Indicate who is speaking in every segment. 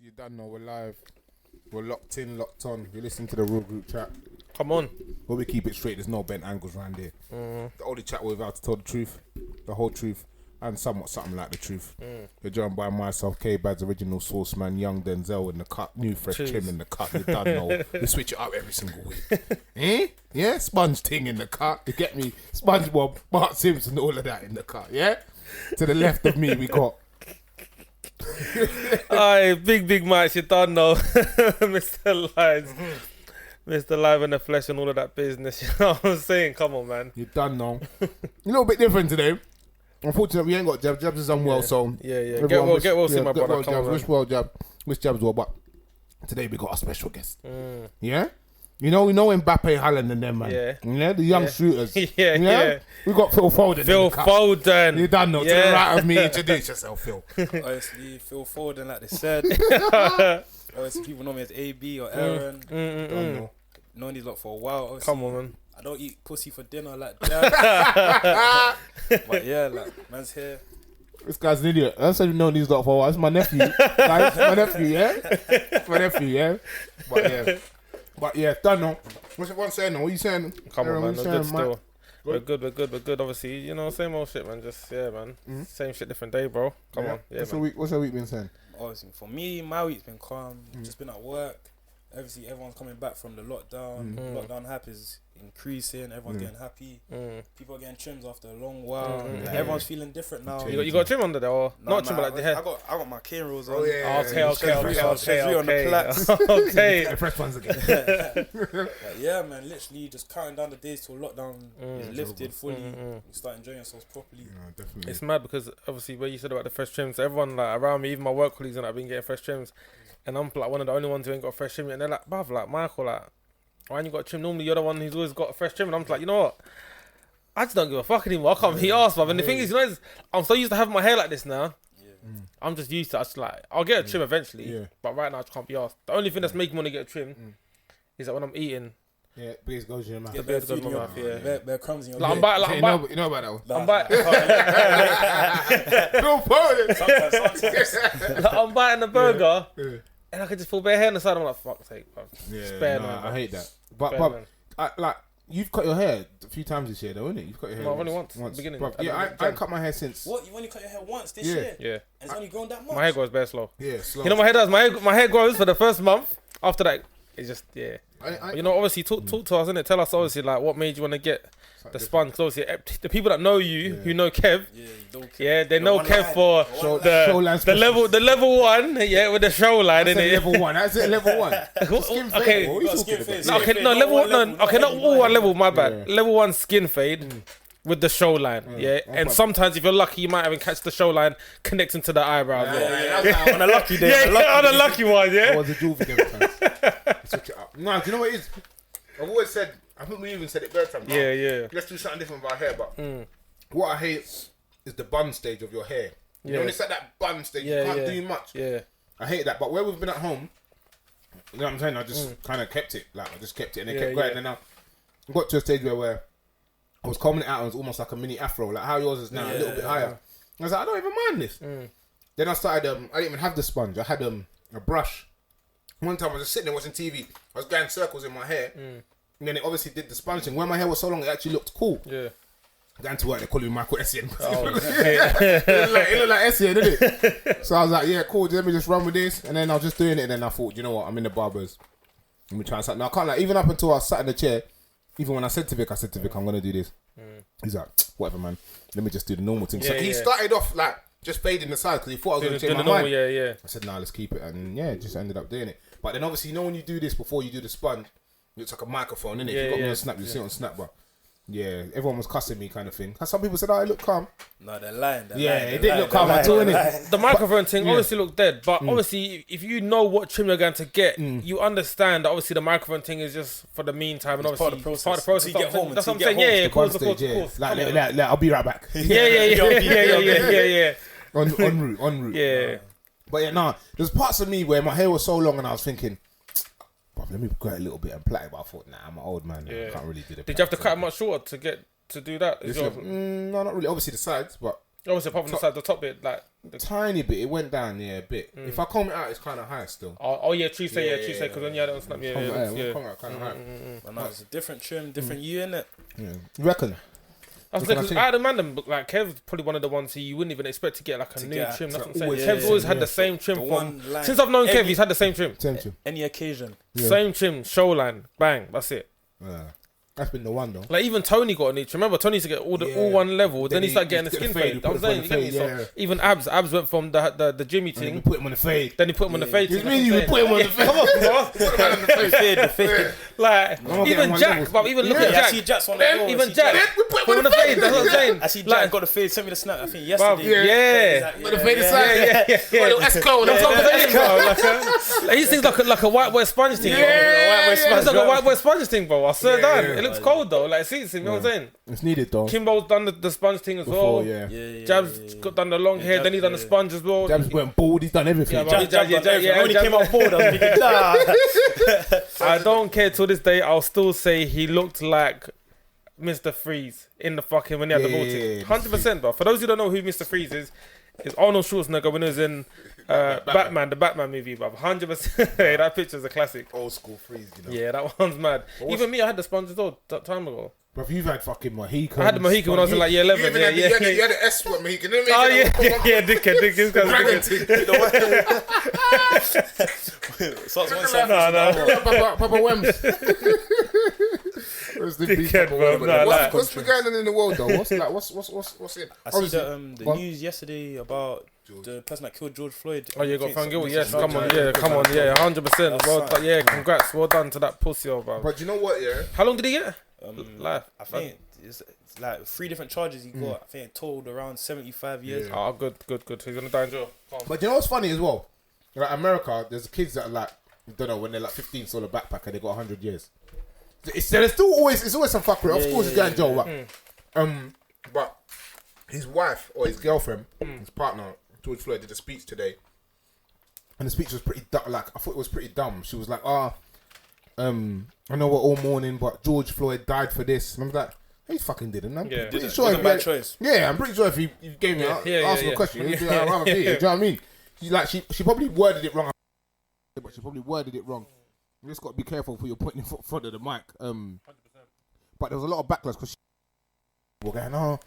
Speaker 1: You done know we're live. We're locked in, locked on. You listen to the real group chat.
Speaker 2: Come on.
Speaker 1: But we keep it straight. There's no bent angles around here. The only chat we're about to tell the truth, the whole truth, and something like the truth. You're joined by myself, K-Bad's original source man, Young Denzel in the cut, new fresh Tim in the cut. You done know. We switch it up every single week. Yeah, Sponge Ting in the cut. You get me? SpongeBob, Bart Simpson, all of that in the cut. Yeah. To the left of me, we got.
Speaker 2: Aye, big Mike, you done know. Mr. Lives. Mr. Live in the flesh and all of that business. You know what I'm saying? Come on, man.
Speaker 1: You done know. A little bit different today. Unfortunately, we ain't got Jabs. Jabs is unwell, so
Speaker 2: yeah. Get well, see my brother. Come on,
Speaker 1: wish well, Jab. Wish Jabs well, but today we got a special guest. Yeah. You know Mbappe, Haaland and them, man. Yeah, the young shooters. Yeah. We got Phil Foden.
Speaker 2: Phil Foden.
Speaker 1: You done know. To the right of me, introduce yourself, Phil.
Speaker 3: Honestly, Phil Foden, like they said. Obviously, people know me as AB or Aaron. Known these lot for a while. Obviously,
Speaker 2: come on, man.
Speaker 3: I don't eat pussy for dinner like that. But yeah, like, man's here.
Speaker 1: This guy's an idiot. I said we've known these lot for a while. It's my nephew. Guys, my nephew, yeah? But yeah, done know. What's everyone saying now? What are you saying?
Speaker 2: Come on, man. Good still.
Speaker 1: Good?
Speaker 2: We're good. Obviously, you know, same old shit, man. Just, man. Same shit, different day, bro. Come on. Yeah,
Speaker 1: what's your week been saying?
Speaker 3: Obviously, for me, my week's been calm. Just been at work. Obviously, everyone's coming back from the lockdown. Lockdown hype is increasing. Everyone's getting happy. People are getting trims after a long while. Like, everyone's feeling different now.
Speaker 2: You got trim under there, or not trim, but like the hair?
Speaker 3: I got my cane rolls on.
Speaker 2: Oh yeah. Okay.
Speaker 3: On the plaits.
Speaker 2: Okay.
Speaker 1: The fresh ones again.
Speaker 3: Yeah, man. Literally just counting down the days till lockdown is lifted fully. We start enjoying ourselves properly.
Speaker 1: Yeah, definitely.
Speaker 2: It's mad because obviously where you said about the fresh trims, everyone like around me, even my work colleagues, and I've been getting fresh trims. And I'm like one of the only ones who ain't got a fresh trim. And they're like, bruv, like Michael, like, why ain't you got a trim? Normally you're the one who's always got a fresh trim. And I'm just like, you know what? I just don't give a fuck anymore. I can't be arsed, bruv. And the thing is, you know, I'm so used to having my hair like this now. I'm just used to it. I just like, I'll get a trim eventually. But right now I just can't be arsed. The only thing that's making me want to get a trim is that when I'm eating.
Speaker 1: Yeah, beers goes in your mouth.
Speaker 3: Yeah, beer food in your mouth. Beer crumbs in your
Speaker 2: mouth.
Speaker 1: You know about that one.
Speaker 2: I'm biting. I'm biting the burger. And I could just pull bare hair on the side. I'm like, fuck's sake, bro.
Speaker 1: I hate that. But you've cut your hair a few times this year, though, innit? You've cut your hair.
Speaker 2: No, only once. Beginning.
Speaker 1: I cut my hair since.
Speaker 3: What? You only cut your hair once this year?
Speaker 2: Yeah.
Speaker 3: And it's only grown that much.
Speaker 2: My hair grows bare slow.
Speaker 1: Yeah, slow.
Speaker 2: You know, my hair does. My hair grows for the first month. After that, it's just you know, obviously, talk to us, innit? Tell us obviously like what made you want to get the sponge. Cause obviously, the people that know you, who know Kev, they know Kev for the level one, with the show line, innit?
Speaker 1: Level one. That's it. Level one.
Speaker 2: Okay. Not all one level. My bad. Level one skin fade. With the show line, and sometimes if you're lucky, you might even catch the show line connecting to the eyebrows.
Speaker 3: On a lucky day.
Speaker 2: On a lucky one,
Speaker 1: I was a jewel for them times. Switch it up. No, do you know what it is? I've always said, I think we even said it better time.
Speaker 2: Yeah.
Speaker 1: Let's do something different with our hair, but what I hate is the bun stage of your hair. You know, when it's at that bun stage, you can't do much.
Speaker 2: Yeah.
Speaker 1: I hate that, but where we've been at home, you know what I'm saying? I just kind of kept it. Like, I just kept it, and it kept going, and now I got to a stage where I was combing it out and it was almost like a mini afro, like how yours is now, a little bit higher. I was like, I don't even mind this. Then I started, I didn't even have the sponge. I had a brush. One time I was just sitting there watching TV. I was going circles in my hair. And then it obviously did the sponge thing. When my hair was so long, it actually looked cool. Yeah. Going to work, they call me Michael Essien. It looked like Essien, didn't it? So I was like, yeah, cool, let me just run with this. And then I was just doing it. And then I thought, you know what, I'm in the barbers. Let me try something. Now I can't, like, even up until I sat in the chair, even when I said to Vic, I'm going to do this. He's like, whatever, man. Let me just do the normal thing. So he started off like just fading the sides because he thought I was going to change my mind. I said, nah, let's keep it. And just ended up doing it. But then obviously, you know when you do this before you do the sponge, it's like a microphone, innit? If you got me on Snap, you see it on Snap, but everyone was cussing me kind of thing. Some people said, oh, it looked calm.
Speaker 3: No, they're lying.
Speaker 1: It didn't look calm at all, innit?
Speaker 2: The microphone thing obviously looked dead, but obviously, if you know what trim you're going to get, you understand that obviously the microphone thing is just for the meantime, and obviously
Speaker 3: it's part of the process.
Speaker 2: That's what I'm saying. Of course.
Speaker 1: Like, I'll be right back.
Speaker 2: Yeah.
Speaker 1: En route.
Speaker 2: Yeah.
Speaker 1: But there's parts of me where my hair was so long and I was thinking, let me grow it a little bit and plait it, but I thought, I'm an old man. I can't really do the.
Speaker 2: Did you have to cut it much shorter to do that?
Speaker 1: No, not really. Obviously the sides, but
Speaker 2: obviously apart from the side, the top bit, like
Speaker 1: tiny bit. It went down, a bit. If I comb it out, it's kind of high still.
Speaker 2: Oh yeah, Tuesday, because when you had it on Snap,
Speaker 1: Comb it out kind of high.
Speaker 3: But now it's a different trim, different you, innit?
Speaker 1: Yeah. You reckon?
Speaker 2: That's because out of the man, like Kev's probably one of the ones who you wouldn't even expect to get like a new trim. That's what I'm saying. Kev's always had the same trim since I've known Kev. He's had the same trim.
Speaker 3: Any occasion.
Speaker 2: Same trim, show line, bang. That's it.
Speaker 1: Yeah. That's been the one though.
Speaker 2: Like even Tony got a new trim. Remember Tony used to get all one level. Then he started getting the skin fade. I'm saying, you get me? So even Abs went from the Jimmy thing.
Speaker 1: Then put him on the fade.
Speaker 2: Then he put him on the fade.
Speaker 1: You mean you put him on the fade?
Speaker 2: Come on, bro.
Speaker 3: The fade.
Speaker 2: Like even Jack, but even look at Jack.
Speaker 3: I see Jack's on the
Speaker 2: Even Jack.
Speaker 1: We put him on the fade.
Speaker 2: That's what I'm saying.
Speaker 3: I see Jack got the fade. Sent me the snap. I think yesterday.
Speaker 2: Yeah.
Speaker 1: Put the fade aside.
Speaker 2: Yeah.
Speaker 1: Esco.
Speaker 2: That's what I'm saying. Like he thinks like a white boy sponge thing. It's like a white boy sponge thing, bro. I swear down. It looks cold though. Like see, you know what I'm saying?
Speaker 1: It's needed though.
Speaker 2: Kimbo's done the sponge thing as well. Jab's got done the long hair, then he done the sponge as well.
Speaker 1: Jab's went bald, he's done everything.
Speaker 3: When he came out bald, I was thinking, nah.
Speaker 2: I don't care till this day, I'll still say he looked like Mr. Freeze in the fucking when he had the ball 100%, bro. For those who don't know who Mr. Freeze is Arnold Schwarzenegger when he was in Batman, the Batman movie, bro. 100%. That picture's a classic.
Speaker 1: Old school Freeze, you know.
Speaker 2: Yeah, that one's mad. Even me, I had the sponge as well that time ago.
Speaker 1: But you've had fucking Mohicans.
Speaker 2: I had the Mohican when I was in like year 11.
Speaker 1: You had the S one Mohican, didn't you?
Speaker 2: Oh yeah, dickhead.
Speaker 1: Papa Wems. Where's the
Speaker 2: dickhead, bro?
Speaker 1: What's going on in the world though? What's it?
Speaker 3: I see the news yesterday about the person that killed George Floyd.
Speaker 2: Oh, you got found guilty. Yes, come on, 100%. Well, yeah, congrats, well done to that pussy, bro.
Speaker 1: But you know what? Yeah.
Speaker 2: How long did he get? Life.
Speaker 3: I think it's like 3 different charges he got. I think totaled around 75 years.
Speaker 2: Yeah. Oh, good. He's gonna die in jail.
Speaker 1: But you know what's funny as well? Like America, there's kids that are like, I don't know, when they're like 15, sold a backpack and they got 100 years. It's always some fuckery. Of course, he's going to jail. But his wife or his girlfriend, his partner, George Floyd, did a speech today, and the speech was pretty like I thought it was pretty dumb. She was like, I know we're all mourning, but George Floyd died for this. And I was like, he fucking didn't. I'm pretty sure
Speaker 3: it was a bad choice.
Speaker 1: Yeah, I'm pretty sure if he gave me asked me a question, he'd be like, I'd rather be here. Do you know what I mean? She probably worded it wrong, but she probably worded it wrong. You just got to be careful for your putting in front of the mic. 100%. But there was a lot of backlash because were going, a lot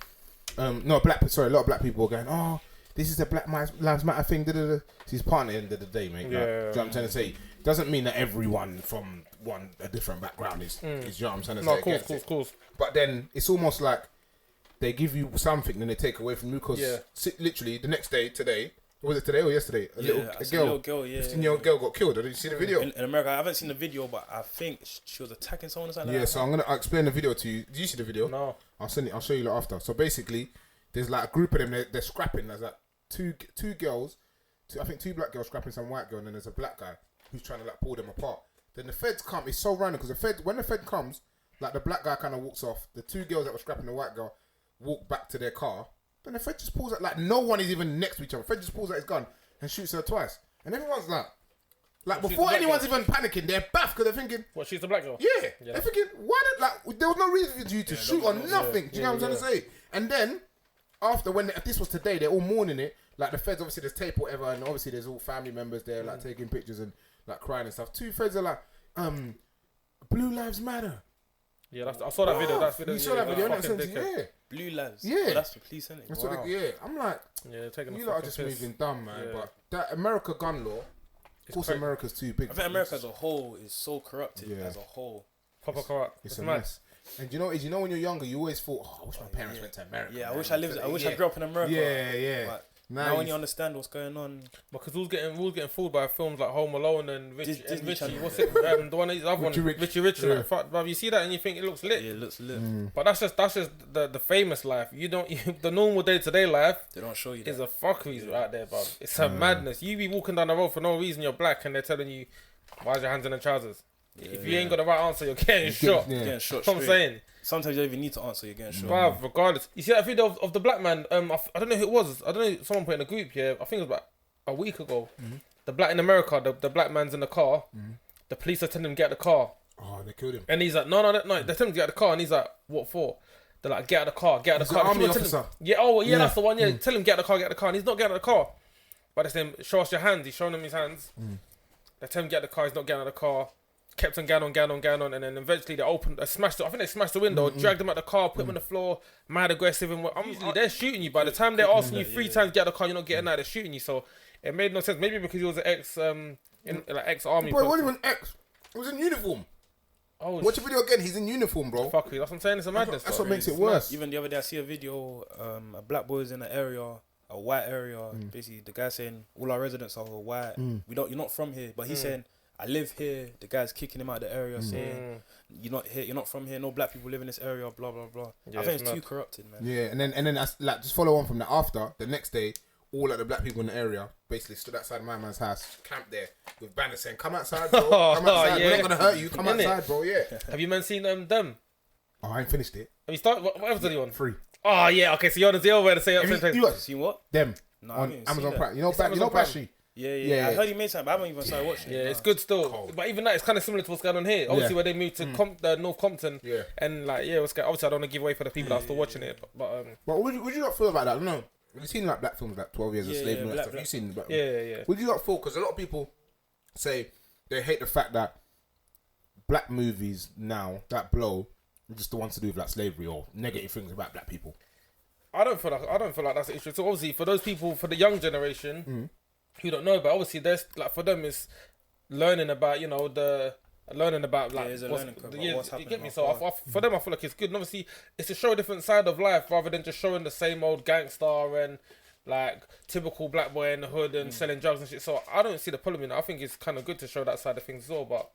Speaker 1: of black people were going, this is a Black Lives Matter thing. It's his partner at the end of the day, mate. Yeah. Like, do you know what I'm trying to say? Doesn't mean that everyone from a different background is you know what I'm trying to say? Of course. But then it's almost like they give you something, then they take away from you because literally the next day, today, was it today or yesterday? A little girl, 15-year-old girl got killed. Did you see the video?
Speaker 3: In America, I haven't seen the video, but I think she was attacking someone or something.
Speaker 1: Yeah, so I'll explain the video to you. Did you see the video?
Speaker 2: No.
Speaker 1: I'll send it. I'll show you after. So basically, there's like a group of them. They're scrapping. There's like two girls. I think 2 black girls scrapping some white girl, and then there's a black guy who's trying to like pull them apart. Then the feds come. It's so random because when the fed comes, like the black guy kind of walks off. The 2 girls that were scrapping the white girl walk back to their car. Then the fed just pulls out, like no one is even next to each other. The fed just pulls out his gun and shoots her twice. And everyone's like before anyone's even panicking, they're baff because they're thinking,
Speaker 2: what, she's the black girl?
Speaker 1: Yeah. They're thinking, why did there was no reason for you to shoot or nothing. Do you know what I'm trying to say? And then after this was today, they're all mourning it. Like the feds, obviously there's tape or whatever, and obviously there's all family members there, like taking pictures and like crying and stuff. 2 feds are like, Blue Lives Matter.
Speaker 2: Yeah, I saw that video.
Speaker 1: You saw that video? Yeah.
Speaker 3: Blue Lives.
Speaker 1: Yeah.
Speaker 3: Oh, that's the police, isn't it?
Speaker 1: That's what I'm like, you lot are just moving dumb, man. Yeah. But that America gun law, of course, America's too big.
Speaker 3: I think America as a whole is so corrupted. As a whole,
Speaker 2: proper corrupt.
Speaker 1: It's a mess. And you know when you're younger, you always thought, I wish my parents went to America.
Speaker 3: Yeah, I wish I grew up in America.
Speaker 1: Yeah.
Speaker 3: But now when you understand what's going on,
Speaker 2: because we was getting fooled by films like Home Alone and Richie. What's it? The one, the other one, Richie Rich. Yeah. Like, but you see that and you think it looks lit.
Speaker 3: Yeah, it looks lit.
Speaker 2: But that's just the famous life. The normal day-to-day life.
Speaker 3: They don't show you.
Speaker 2: Is a fuckery out there, bro. It's a madness. You be walking down the road for no reason. You're black and they're telling you, why's your hands in the trousers? If you ain't got the right answer, you're getting shot.
Speaker 3: You're getting shot.
Speaker 2: That's what I'm saying.
Speaker 3: Sometimes you don't even need to answer, you're getting shot.
Speaker 2: Bruv, regardless. You see that video of the black man, I don't know who it was. I don't know, someone put in a group, I think it was about a week ago. The black in America, the black man's in the car. The police are telling him to get out the car.
Speaker 1: Oh, they killed him.
Speaker 2: And he's like, no, they're telling him to get out the car. And he's like, what for? They're like, get out of the car, get out of the car.
Speaker 1: Army
Speaker 2: People tell him-
Speaker 1: officer.
Speaker 2: Yeah, oh yeah, that's the one. Yeah, tell him get out of the car, and he's not getting out of the car. But they say, show us your hands. He's showing them his hands. They tell him get out of the car. He's not getting out of the car. Kept on going on, and then eventually they opened, smashed it. I think they smashed the window, dragged him out the car, put him on the floor, mad aggressive, and usually they're shooting you. By the time they're asking you 3 times get out of the car, you're not getting out. They're shooting you. So it made no sense. Maybe because he was an ex-army.
Speaker 1: Boy, it wasn't even ex. He was in uniform.
Speaker 2: Oh,
Speaker 1: Watch the video again. He's in uniform, bro.
Speaker 2: fuck you. That's what I'm saying. It's a madness.
Speaker 1: That's
Speaker 2: bro.
Speaker 1: what makes it worse.
Speaker 3: Even the other day, I see a video. A black boy was in an area, a white area. Basically, the guy saying all our residents are white. You're not from here, but he's saying I live here. The guy's kicking him out of the area, saying you're not here. You're not from here. No black people live in this area. Blah blah blah.
Speaker 2: Yeah,
Speaker 3: I think it's
Speaker 2: mad.
Speaker 3: too corrupted, man.
Speaker 1: Yeah, and then that's like just follow on from that. After the next day, all of the black people in the area basically stood outside my man's house, camped there with banners saying, "Come outside, bro. Come outside.
Speaker 2: Yeah.
Speaker 1: We're not gonna hurt you. Come
Speaker 2: Innit?
Speaker 1: outside, bro." Yeah.
Speaker 2: Have you man seen them?
Speaker 1: Oh, I ain't finished it.
Speaker 2: Have you started? What episode are you on?
Speaker 1: 3.
Speaker 2: Oh yeah. Okay, so you're on the other way to say it.
Speaker 1: Have you
Speaker 3: Seen what?
Speaker 1: them
Speaker 3: No, I
Speaker 1: on
Speaker 3: haven't even
Speaker 1: Amazon
Speaker 3: seen
Speaker 1: Prime?
Speaker 3: that.
Speaker 1: You know,
Speaker 2: It's
Speaker 1: you know
Speaker 2: Amazon Prime.
Speaker 1: Bashi.
Speaker 3: Yeah. I heard he made time, but I haven't even started watching
Speaker 2: Yeah,
Speaker 3: it.
Speaker 2: it's good still.
Speaker 1: Cold.
Speaker 2: But even that, it's kind of similar to what's going on here. Obviously,
Speaker 1: Yeah.
Speaker 2: where they moved to North Compton.
Speaker 1: Yeah.
Speaker 2: And like, yeah, obviously, I don't want to give away for the people that are still watching it. But
Speaker 1: But what would you not feel about that? No. Have you seen like black films like 12 Years a Slave and all that stuff?
Speaker 3: black
Speaker 1: You've seen black
Speaker 2: yeah.
Speaker 1: Would you not feel, because a lot of people say they hate the fact that black movies now that blow are just the ones to do with like slavery or negative things about black people?
Speaker 2: I don't feel like that's the issue. So obviously, for those people, for the young generation who don't know, but obviously, there's like for them, it's learning about learning about like
Speaker 3: there's a learning curve about what's
Speaker 2: you
Speaker 3: happening
Speaker 2: get me.
Speaker 3: in
Speaker 2: So
Speaker 3: our
Speaker 2: for them, I feel like it's good. And obviously, it's to show a different side of life rather than just showing the same old gangster and like typical black boy in the hood and selling drugs and shit. So I don't see the problem in it. I think it's kind of good to show that side of things as well. But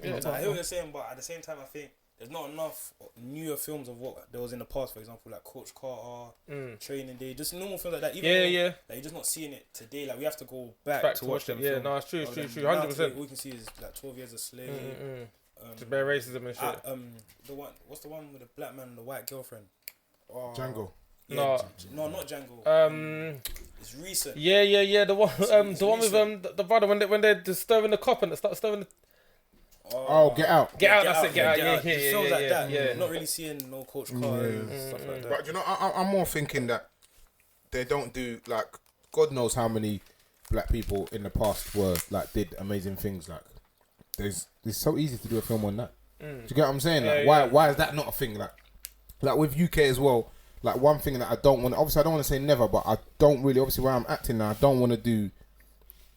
Speaker 2: yeah,
Speaker 3: I hear what you're saying, but at the same time, I think there's not enough newer films of what there was in the past. For example, like Coach Carter, Training Day, just normal films like that. Even though, like, you're just not seeing it today. Like we have to go back to watch them.
Speaker 2: Yeah,
Speaker 3: films.
Speaker 2: no, it's true,
Speaker 3: Other than
Speaker 2: 100%.
Speaker 3: All we can see is like 12 Years a Slave.
Speaker 2: Just bare racism and shit.
Speaker 3: What's the one with the black man and the white girlfriend? Oh,
Speaker 1: Django.
Speaker 3: Yeah, no, not Django. It's recent.
Speaker 2: Yeah. The one,
Speaker 3: It's
Speaker 2: the one with the brother when they're just stirring the cop and they start stirring the.
Speaker 1: Oh, Get Out.
Speaker 2: Get out, that's it. Get out.
Speaker 3: Just films like that.
Speaker 2: Yeah.
Speaker 3: Not really seeing no Coach Carter and stuff like that.
Speaker 1: But you know, I'm more thinking that they don't do like God knows how many black people in the past were like did amazing things. Like it's so easy to do a film on that. Do you get what I'm saying? Like why is that not a thing? Like with UK as well. Like one thing that I don't want. Obviously, I don't want to say never, but I don't really. Obviously, where I'm acting now, I don't want to do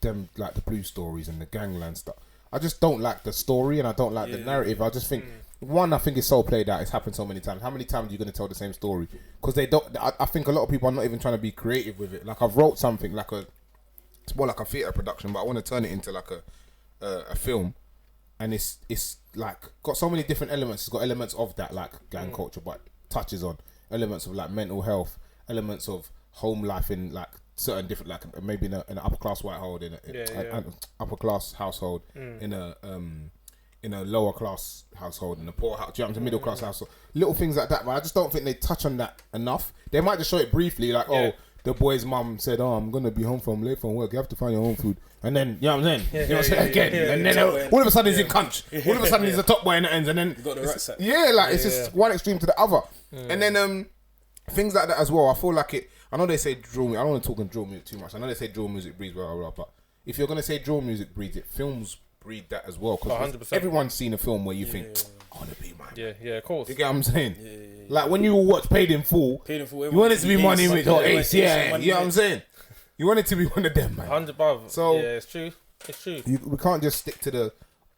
Speaker 1: them like the blue stories and the gangland stuff. I just don't like the story and I don't like the narrative. I just think I think it's so played out. It's happened so many times. How many times are you going to tell the same story? Because they don't. I think a lot of people are not even trying to be creative with it. Like I've wrote something like it's more like a theatre production, but I want to turn it into like a film, and it's like got so many different elements. It's got elements of that like gang culture, but touches on elements of like mental health, elements of home life in like certain different, like maybe in an upper class white household, in an upper class household, in a lower class household, in a poor house, a middle class household, little things like that. But I just don't think they touch on that enough. They might just show it briefly, like the boy's mum said, "Oh, I'm gonna be home late from work. You have to find your own food." And then, you know what I'm saying? You know what I'm saying? Again. And then all of a sudden he's in Cunch. All of a sudden he's a top boy in the ends. And then
Speaker 3: You got the rucksack.
Speaker 1: it's just one extreme to the other. And then things like that as well. I feel like it. I know they say drill music. I don't want to talk on drill music too much. I know they say drill music breeds blah blah blah. But if you're gonna say drill music breeds it, films breed that as well. Because
Speaker 2: 100%.
Speaker 1: everyone's seen a film where you think, I want to be man.
Speaker 2: Yeah, of course.
Speaker 1: You get what I'm saying? Like when you watch Paid in Full, you want it to be Money Rich or Ace. Yeah, you know what I'm saying? You want it to be one of them, man.
Speaker 2: 100 above.
Speaker 1: So
Speaker 2: yeah, it's true. It's true.
Speaker 1: We can't just stick to the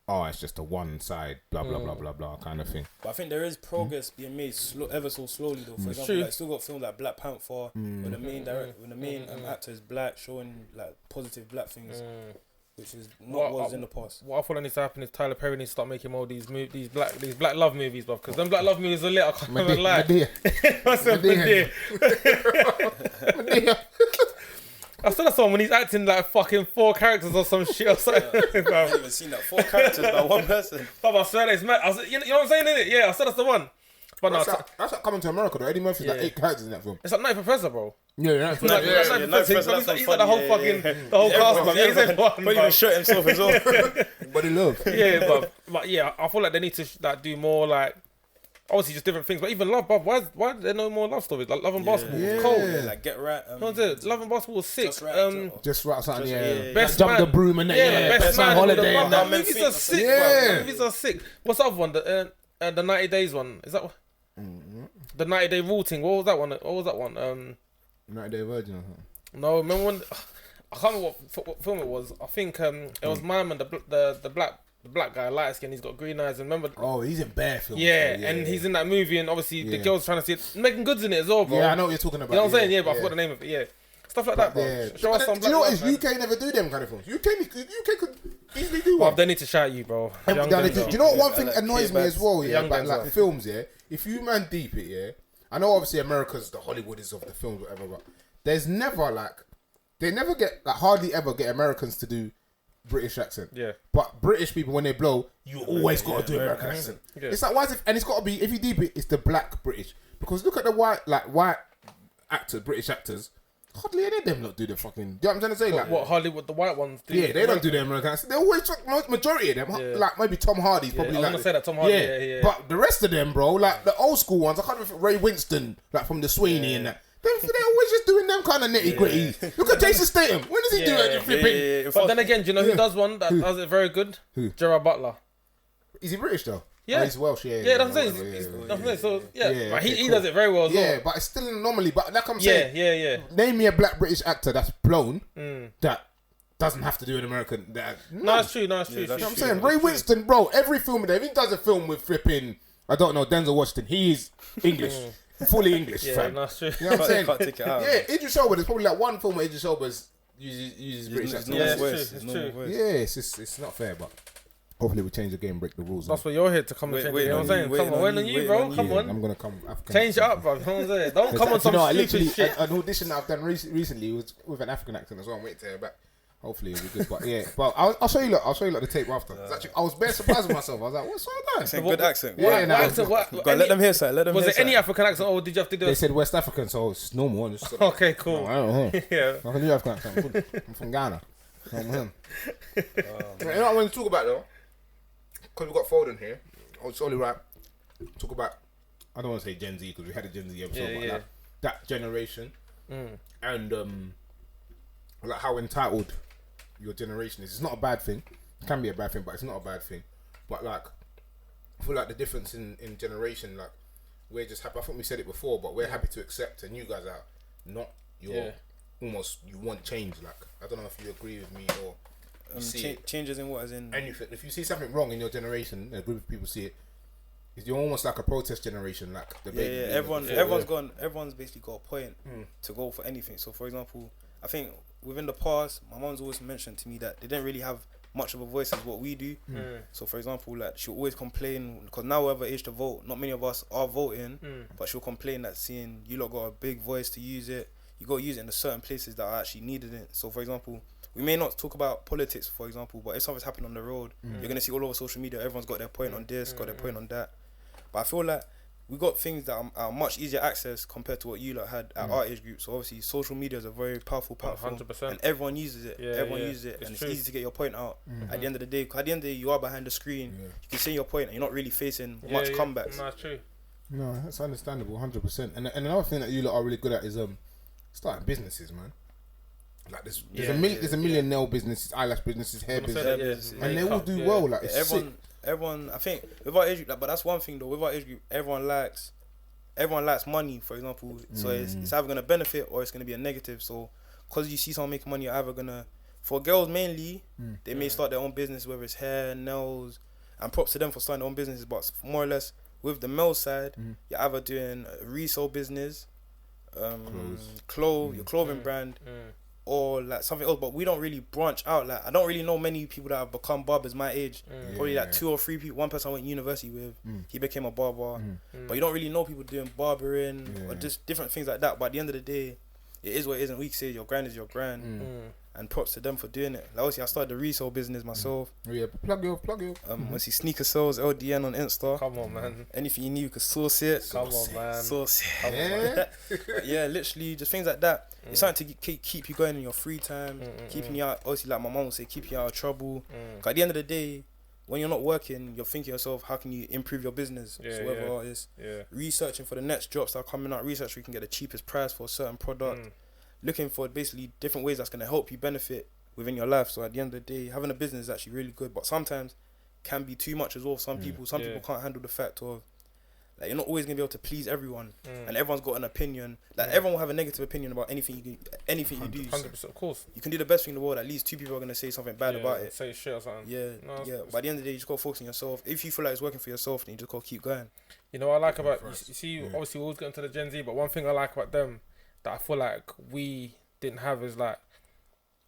Speaker 1: it's just a one side blah blah blah blah blah kind of thing.
Speaker 3: But I think there is progress being made ever so slowly though. For example,
Speaker 2: true.
Speaker 3: like still got films like Black Panther when the main actor is black, showing like positive black things, which is not what was in the past.
Speaker 2: What I feel like needs to happen is Tyler Perry needs to start making more of these black love movies, bro. Because them black love movies are lit. I can't even lie. I said Medea. I saw that song when he's acting like fucking 4 characters or some shit or something.
Speaker 3: I haven't even seen that 4 characters by one person.
Speaker 2: But I swear it's mad. You know what I'm saying, innit? Yeah, I said that's the one. But
Speaker 1: that's like Coming to America though. Eddie Murphy's like 8 characters in that film.
Speaker 2: It's like Night Professor, bro.
Speaker 1: Yeah,
Speaker 2: He's like the whole fucking the whole cast, man. He's everyone.
Speaker 3: But even shot himself as well.
Speaker 1: But he love.
Speaker 2: Yeah, but yeah, I feel like they need to like do more like obviously just different things. But even love, bruv, why are there no more love stories? Like Love and Basketball was cold.
Speaker 1: Yeah.
Speaker 3: Like Get Right.
Speaker 2: What's it? Love and Basketball was sick.
Speaker 1: Just right something,
Speaker 2: Best
Speaker 1: Jump the
Speaker 2: man.
Speaker 1: broom and
Speaker 2: Best man
Speaker 1: holiday.
Speaker 2: Bruv,
Speaker 1: And
Speaker 2: that
Speaker 1: that.
Speaker 2: movies are sick,
Speaker 1: Yeah.
Speaker 2: bruv. Movies are sick. What's the other one? The 90 Days one. Is that the 90 Day Rule thing? What was that one?
Speaker 1: 90 Day Virgin or something.
Speaker 2: No, remember when I can't remember what film it was. I think it was my man, the black guy, light skin. He's got green eyes. And remember?
Speaker 1: Oh, he's in bare films.
Speaker 2: Yeah, and he's in that movie, and obviously the girl's trying to see it. Megan Good's in it as well, bro.
Speaker 1: Yeah, I know what you're talking about.
Speaker 2: You know what I'm saying? Yeah, but I forgot the name of it. Yeah, stuff like that, bro.
Speaker 1: Yeah.
Speaker 2: Show us some.
Speaker 1: Do you know what?
Speaker 2: black
Speaker 1: UK never do them kind of films. UK could easily do
Speaker 2: Well,
Speaker 1: one.
Speaker 2: they need to shout you, bro.
Speaker 1: Do
Speaker 2: Young
Speaker 1: you
Speaker 2: Denzel.
Speaker 1: know what one thing
Speaker 3: like
Speaker 1: annoys me as well, yeah,
Speaker 2: Young
Speaker 1: about like
Speaker 2: Denzel.
Speaker 1: films, yeah? If you man deep it, yeah, I know obviously America's the Hollywood is of the films, whatever, but there's never they never get, hardly ever get Americans to do British accent.
Speaker 2: Yeah.
Speaker 1: But British people, when they blow, you always got to do American accent.
Speaker 2: Yeah.
Speaker 1: It's like, why is it, and it's got to be, if you deep it, it's the black British. Because look at the white actors, British actors, hardly any of them not do the fucking, do you know what I'm trying to say? Like,
Speaker 2: What Hollywood, the white ones do?
Speaker 1: yeah, they don't do the American accent. They always, majority of them,
Speaker 2: Yeah.
Speaker 1: like maybe Tom Hardy's probably
Speaker 2: I was
Speaker 1: like.
Speaker 2: gonna say that Tom Hardy. Yeah.
Speaker 1: But the rest of them, bro, like the old school ones, I can't remember Ray Winston, like from the Sweeney and that. They're always just doing them kind of nitty gritty. Look at Jason Statham. When does he do it? Flipping.
Speaker 2: But then again, do you know who does one that does it very good?
Speaker 1: Who?
Speaker 2: Gerard Butler.
Speaker 1: Is he British though?
Speaker 2: Yeah.
Speaker 1: Oh, he's Welsh. Yeah,
Speaker 2: Yeah, that's what I'm saying.
Speaker 1: yeah,
Speaker 2: That's
Speaker 1: yeah,
Speaker 2: what I'm saying. So yeah,
Speaker 1: Yeah,
Speaker 2: but he
Speaker 1: okay,
Speaker 2: does it very well as well.
Speaker 1: yeah, but it's still an anomaly. But like I'm saying,
Speaker 2: Yeah.
Speaker 1: name me a black British actor that's blown that doesn't have to do an American.
Speaker 2: No, it's true.
Speaker 3: that's
Speaker 1: You know what I'm
Speaker 3: true.
Speaker 1: saying? Ray Winston, bro, every film with him, if he does a film with flipping, I don't know, Denzel Washington, he is English. Fully English,
Speaker 2: Yeah,
Speaker 1: fam.
Speaker 2: that's true.
Speaker 1: You know what I'm saying?
Speaker 3: Can't take it out.
Speaker 1: Yeah, Idris Elba, there's probably like one film where Idris Elba uses British accent.
Speaker 2: Yeah,
Speaker 3: normal
Speaker 2: it's
Speaker 3: voice.
Speaker 2: true, it's
Speaker 3: normal
Speaker 2: true.
Speaker 3: voice.
Speaker 1: Yeah, it's not fair, but hopefully we change the game, break the rules.
Speaker 2: That's what you're here to come and
Speaker 3: Wait,
Speaker 2: change.
Speaker 3: wait
Speaker 2: You know what I'm
Speaker 3: on
Speaker 2: saying?
Speaker 3: you,
Speaker 2: Come on,
Speaker 3: waiting
Speaker 2: wait
Speaker 3: on
Speaker 2: on
Speaker 3: you,
Speaker 2: you,
Speaker 3: waiting
Speaker 2: bro.
Speaker 3: on
Speaker 2: Come
Speaker 3: you.
Speaker 1: I'm
Speaker 2: on,
Speaker 1: gonna come African.
Speaker 2: change it up, bro. You know what I'm saying? Don't come on some stupid shit.
Speaker 1: An audition that I've done recently was with an African accent as well. I'm waiting to hear back. Hopefully it'll be good. But yeah, but I'll show you. Look, I'll show you the tape after. It's actually, I was very surprised with myself. I was like, what's going on?
Speaker 3: It's a good accent.
Speaker 1: Yeah,
Speaker 2: What
Speaker 1: no,
Speaker 2: accent?
Speaker 3: Gotta let them hear something. Let them
Speaker 2: Was
Speaker 3: hear
Speaker 2: it any
Speaker 3: something.
Speaker 2: African accent, or did you have to do
Speaker 1: They
Speaker 2: it?
Speaker 1: said West African, so it's normal. I just,
Speaker 2: Okay, cool.
Speaker 1: I don't know.
Speaker 2: Yeah.
Speaker 1: I can do African accent. I'm good. I'm from Ghana. I'm him. You know what I want to talk about though? Because we've got Foden here. Oh, it's only right. Talk about, I don't want to say Gen Z because we had a Gen Z episode,
Speaker 2: Yeah,
Speaker 1: but
Speaker 2: yeah.
Speaker 1: like that generation and like how entitled your generation is. It's not a bad thing. It can be a bad thing, but it's not a bad thing. But like, I feel like the difference in generation, like we're just happy. I think we said it before, but we're happy to accept, and you guys are not. You're almost, you want change. Like, I don't know if you agree with me or you see it.
Speaker 3: Changes in what? As in
Speaker 1: Anything. If you see something wrong in your generation, a group of people see it, you're almost like a protest generation. Like the baby boomers before.
Speaker 3: everyone's basically got a point to go for anything. So for example, I think within the past, my mom's always mentioned to me that they didn't really have much of a voice as what we do. So for example, like she'll always complain because now we're of age to vote. Not many of us are voting, but she'll complain that seeing you lot got a big voice to use it. You got to use it in the certain places that are actually needed it. So for example, we may not talk about politics, for example, but if something's happening on the road, you're gonna see all over social media. Everyone's got their point on this, got their point on that. But I feel like we got things that are much easier access compared to what you lot had at our age group. So obviously, social media is a very powerful platform,
Speaker 2: 100%.
Speaker 3: and everyone uses it.
Speaker 2: Yeah,
Speaker 3: everyone
Speaker 2: yeah.
Speaker 3: uses it,
Speaker 2: It's
Speaker 3: and
Speaker 2: true.
Speaker 3: it's easy to get your point out. At the end of the day, 'cause at the end of the day, you are behind the screen. You can say your point, and you're not really facing much comebacks.
Speaker 2: No, it's true.
Speaker 1: No, that's understandable, 100%. And another thing that you lot are really good at is starting businesses, man. Like there's a million nail businesses, eyelash businesses, hair businesses, and they all do well. Like it's sick.
Speaker 3: Everyone, I think with our age group, like, but that's one thing though. With our age group, everyone likes money, for example. So it's either gonna benefit or it's gonna be a negative. So because you see someone making money, you're either gonna, for girls mainly, they may start their own business, whether it's hair, nails, and props to them for starting their own businesses. But more or less with the male side, you're either doing a resale business, your clothing brand, or like something else. But we don't really branch out. Like I don't really know many people that have become barbers my age. Probably like 2 or 3 people. One person I went to university with, he became a barber. But you don't really know people doing barbering or just different things like that. But at the end of the day, it is what it is, and we can say your grind is your grind. And props to them for doing it. Like obviously I started the resale business myself.
Speaker 1: Oh yeah, plug your.
Speaker 3: Obviously sneaker sales, LDN on Insta.
Speaker 2: Come on, man.
Speaker 3: Anything you need, you can source it.
Speaker 2: Come on, man.
Speaker 3: Source it.
Speaker 1: Yeah.
Speaker 3: Yeah, literally just things like that. It's something to keep you going in your free time, keeping you out. Obviously, like my mom would say, keeping you out of trouble. 'Cause at the end of the day, when you're not working, you're thinking to yourself, how can you improve your business?
Speaker 2: Yeah,
Speaker 3: So whether it's researching for the next drops that are coming out, research where you can get the cheapest price for a certain product, looking for basically different ways that's going to help you benefit within your life. So at the end of the day, having a business is actually really good, but sometimes can be too much as well. Some people can't handle the fact of, like, you're not always gonna be able to please everyone, and everyone's got an opinion. Like everyone will have a negative opinion about anything you do.
Speaker 2: 100%, of course.
Speaker 3: You can do the best thing in the world. At least 2 people are gonna say something bad about it.
Speaker 2: Say shit or something.
Speaker 3: Yeah. By the end of the day, you just gotta focus on yourself. If you feel like it's working for yourself, then you just gotta keep going.
Speaker 2: You know what I like about you see, obviously we always get into the Gen Z, but one thing I like about them that I feel like we didn't have is like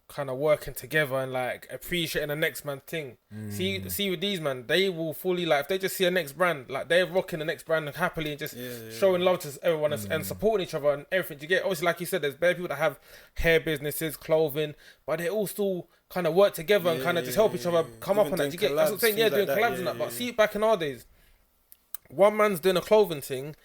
Speaker 2: kind of working together and like appreciating the next man's thing. See with these man, they will fully, like, if they just see a next brand, like they're rocking the next brand happily and just showing love to everyone and supporting each other and everything you get. Obviously, like you said, there's bare people that have hair businesses, clothing, but they all still kind of work together and kind of just help each other come up on that. You get, that's what I'm saying, doing collabs and that. But see, back in our days, one man's doing a clothing thing,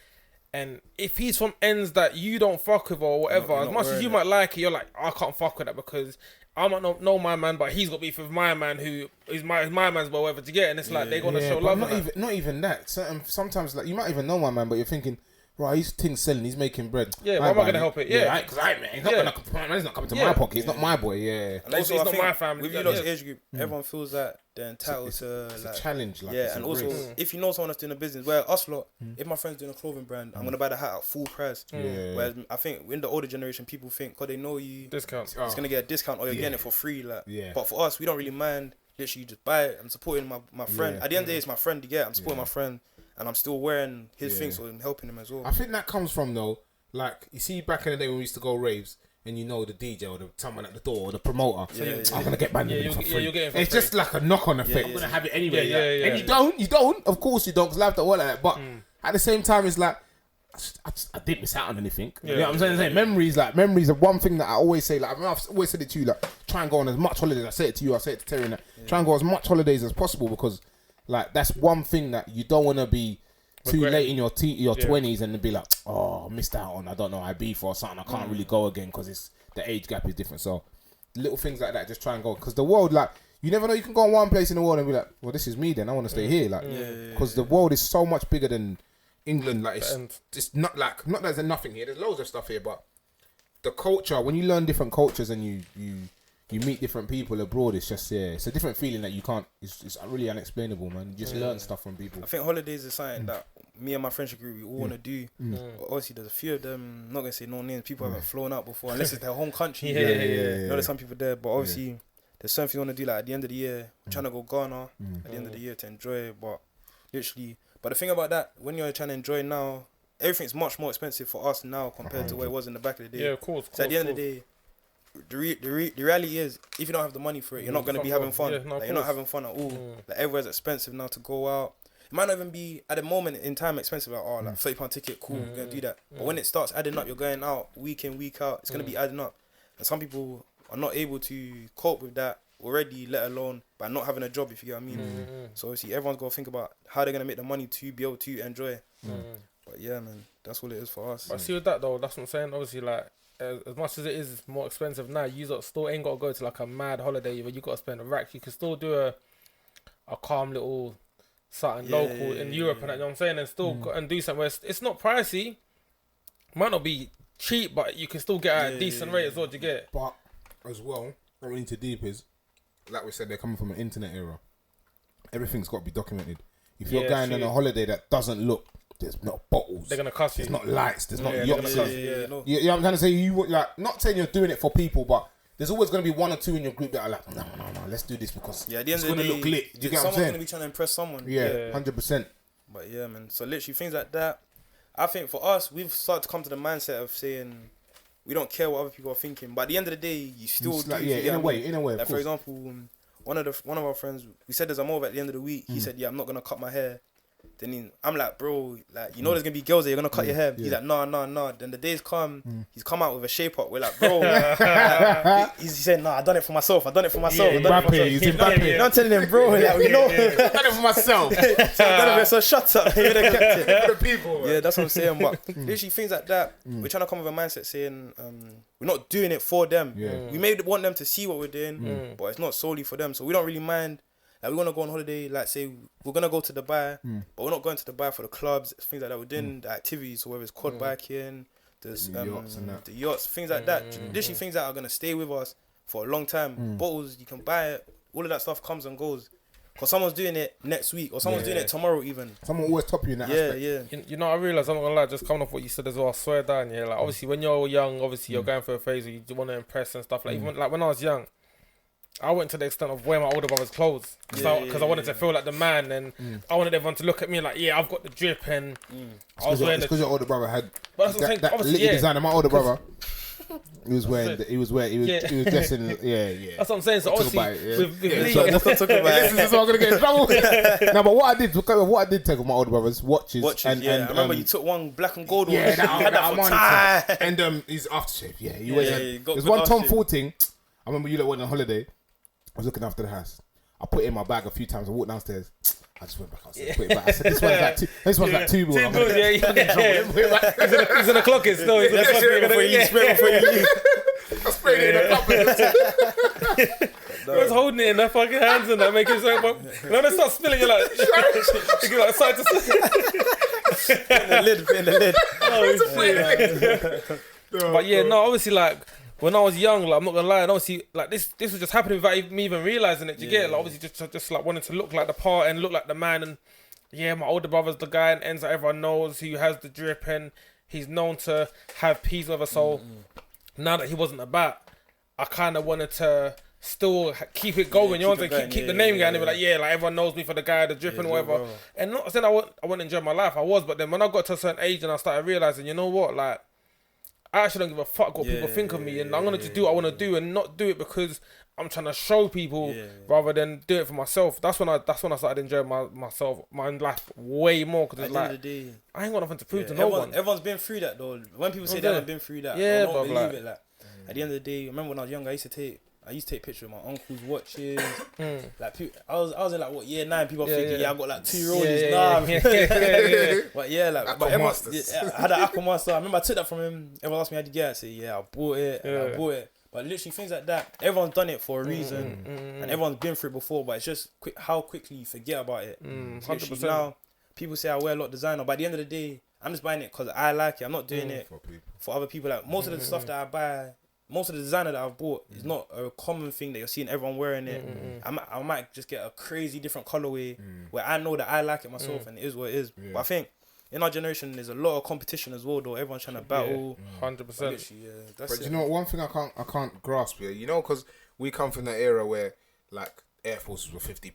Speaker 2: and if he's from ends that you don't fuck with or whatever, as much as you might like it, you're like, I can't fuck with that because I might not know my man, but he's got beef with my man who is my man's, but whatever to get. And it's like they're gonna show love.
Speaker 1: Not even that. Sometimes like you might even know my man, but you're thinking, right, his thing's selling, he's making bread.
Speaker 2: Yeah, why am I gonna help it? Yeah,
Speaker 1: because man, he's not coming to my pocket. He's not my boy. Yeah,
Speaker 3: and also,
Speaker 2: it's not my family.
Speaker 3: With you lot's age group, everyone feels that they're entitled to.
Speaker 1: It's a challenge. Like,
Speaker 3: and also, if you know someone that's doing a business, where us lot, if my friend's doing a clothing brand, I'm gonna buy the hat at full price. Whereas I think in the older generation, people think, because they know you,
Speaker 2: discount,
Speaker 3: it's gonna get a discount or you're getting it for free. Like, but for us, we don't really mind. Literally, just buy it. I'm supporting my friend. At the end of the day, it's my friend. I'm supporting my friend. And I'm still wearing his thing, so I'm helping him as well.
Speaker 1: I think that comes from, though, like, you see back in the day when we used to go raves, and you know the DJ or someone at the door or the promoter, I'm going to get banned for free. It's just like a knock-on effect. I'm going to have it anyway. And you don't. Of course you don't, because life don't work like that. But at the same time, it's like, I didn't miss out on anything. You know what I'm saying? Memories are one thing that I always say. Like, I've always said it to you, like, try and go on as much holidays. I say it to you, I say it to Terry, and that. Try and go as much holidays as possible, because like, that's one thing that you don't want to be too late in your 20s and be like, oh, I missed out on, I don't know, IB for or something. I can't really go again because the age gap is different. So little things like that, just try and go. Because the world, like, you never know, you can go in one place in the world and be like, well, this is me then. I want to stay here. Like, because the world is so much bigger than England. Like, it's not that there's nothing here. There's loads of stuff here, but the culture, when you learn different cultures and you meet different people abroad, it's just, it's a different feeling that you can't, it's really unexplainable, man. You just learn stuff from people.
Speaker 3: I think holidays is something that me and my friendship group, we all want to do. Obviously, there's a few of them, I'm not going to say no names, people haven't flown out before, unless it's their home country. You know, there's some people there, but obviously, there's something you want to do, like at the end of the year, we're trying to go Ghana at the end of the year to enjoy it, but literally, but the thing about that, when you're trying to enjoy now, everything's much more expensive for us now compared to where it was in the back of the day.
Speaker 2: Yeah, of course.
Speaker 3: So at the end of the day, the reality is, if you don't have the money for it, you're not going to be having fun. You're not having fun at all. Like, everywhere's expensive now to go out. It might not even be at the moment in time expensive. Like, like £30 ticket, cool, we're going to do that. But when it starts adding up, you're going out week in, week out, it's going to be adding up. And some people are not able to cope with that already, let alone by not having a job, if you get what I mean. So obviously, everyone's got to think about how they're going to make the money to be able to enjoy. But yeah, man, that's what it is for us.
Speaker 2: But see with that though, that's what I'm saying. Obviously, like, as much as it is more expensive now, you still ain't got to go to like a mad holiday where you got to spend a rack. You can still do a calm little something local in Europe and that, you know what I'm saying, and still go and do something where it's not pricey. Might not be cheap, but you can still get at a decent rate as well. Do you get it?
Speaker 1: But as well, what we need to deep is, like we said, they're coming from an internet era. Everything's got to be documented. If you're going on a holiday that doesn't look, there's no bottles,
Speaker 2: they're gonna cuss you.
Speaker 1: There's not lights, there's not yachts.
Speaker 3: You
Speaker 1: know what I'm trying to say? You like, not saying you're doing it for people, but there's always going to be one or two in your group that are like, no, let's do this because
Speaker 3: at the end
Speaker 1: it's
Speaker 3: of the
Speaker 1: going to look lit. Do you get what I'm saying?
Speaker 3: Someone's going to be trying to impress someone.
Speaker 1: 100%.
Speaker 3: But yeah, man. So literally things like that. I think for us, we've started to come to the mindset of saying we don't care what other people are thinking. But at the end of the day, you still do.
Speaker 1: Like, in a way.
Speaker 3: Like, for example, one of our friends, we said there's a move at the end of the week. He said, I'm not going to cut my hair. Then I'm like, bro, like, you know there's going to be girls that you're going to cut your hair. He's like, no. Then the days come, he's come out with a shape up. We're like, bro. He said, I done it for myself.
Speaker 1: He's Mbappe.
Speaker 3: You know, I'm telling him, bro, like, we know.
Speaker 1: I done it for myself.
Speaker 3: So shut up. You would have kept it.
Speaker 1: For the people.
Speaker 3: Yeah, that's what I'm saying. But literally things like that, we're trying to come with a mindset saying, we're not doing it for them. We may want them to see what we're doing, but it's not solely for them. So we don't really mind. Like we want to go on holiday. Like say we're gonna go to Dubai, but we're not going to Dubai for the clubs, things like that. We're doing the activities, so whether it's quad biking, there's the yachts, things like that. Literally things that are gonna stay with us for a long time. Bottles, you can buy it. All of that stuff comes and goes. Cause someone's doing it next week or someone's doing it tomorrow even.
Speaker 1: Someone always top you in that aspect.
Speaker 2: You know, I realise, I'm not gonna lie, just coming off what you said as well, I swear down, like obviously when you're young, obviously you're going through a phase where you want to impress and stuff. Like even like when I was young, I went to the extent of wearing my older brother's clothes because I wanted to feel like the man, and I wanted everyone to look at me like, I've got the drip, and I was wearing
Speaker 1: because your older brother had
Speaker 2: that
Speaker 1: little designer. My older brother, he was dressing.
Speaker 2: That's what I'm saying. So obviously,
Speaker 3: let's not talk about it.
Speaker 1: This is all gonna get in trouble. No, but what I did take of my older brother's watches. And
Speaker 3: I remember you took one black and gold one.
Speaker 1: Yeah,
Speaker 3: you had that for time.
Speaker 1: And his aftershave. Yeah, there's one Tom Ford thing. I remember you went on holiday. I was looking after the house. I put it in my bag a few times. I walked downstairs. I just went back outside, put it back. I said, this one's like two bills.
Speaker 2: He's in the clock. It's still. He's in the clock.
Speaker 1: I sprayed it in the cup.
Speaker 2: I was holding it in their fucking hands and that, making so. And then they start spilling. You're like, you're like side to side.
Speaker 3: In the lid.
Speaker 2: But yeah, no, obviously, like when I was young, like I'm not gonna lie, and obviously, like this was just happening without me even realizing it. Do you get it? Like obviously, just like wanting to look like the part and look like the man. And yeah, my older brother's the guy and ends that everyone knows who has the drip and he's known to have peace with us. So now that he wasn't about, I kind of wanted to still keep it going. You know, keep the name going. And be like, like everyone knows me for the guy, the drip and whatever. Bro. And not saying I wouldn't enjoy my life. I was, but then when I got to a certain age and I started realizing, you know what, like I actually don't give a fuck what people think of me, and I'm gonna just do what I want to do and not do it because I'm trying to show people rather than do it for myself. That's when I started enjoying my life way more, because it's like I ain't got nothing to prove to no one.
Speaker 3: Everyone's been through that though. When people say they haven't been through that, I don't believe it. Like at the end of the day, I remember when I was younger, I used to take pictures of my uncle's watches. Like I was in like what year 9. People thinking, I got like 2 rollies. But but everyone, I had an Aquamaster. I remember I took that from him. Everyone asked me how did you get it. I said, I bought it. I bought it. But literally things like that, everyone's done it for a reason, and everyone's been through it before. But it's just how quickly you forget about it. 100%. Now people say I wear a lot of designer, but at the end of the day, I'm just buying it because I like it. I'm not doing it for other people. Like most of the stuff that I buy, most of the designer that I've bought is not a common thing that you're seeing everyone wearing it. I might just get a crazy different colorway where I know that I like it myself and it is what it is. But I think in our generation, there's a lot of competition as well, though. Everyone's trying to battle.
Speaker 2: 100%.
Speaker 1: But you know, one thing I can't grasp here. You know, because we come from that era where like Air Forces were £50.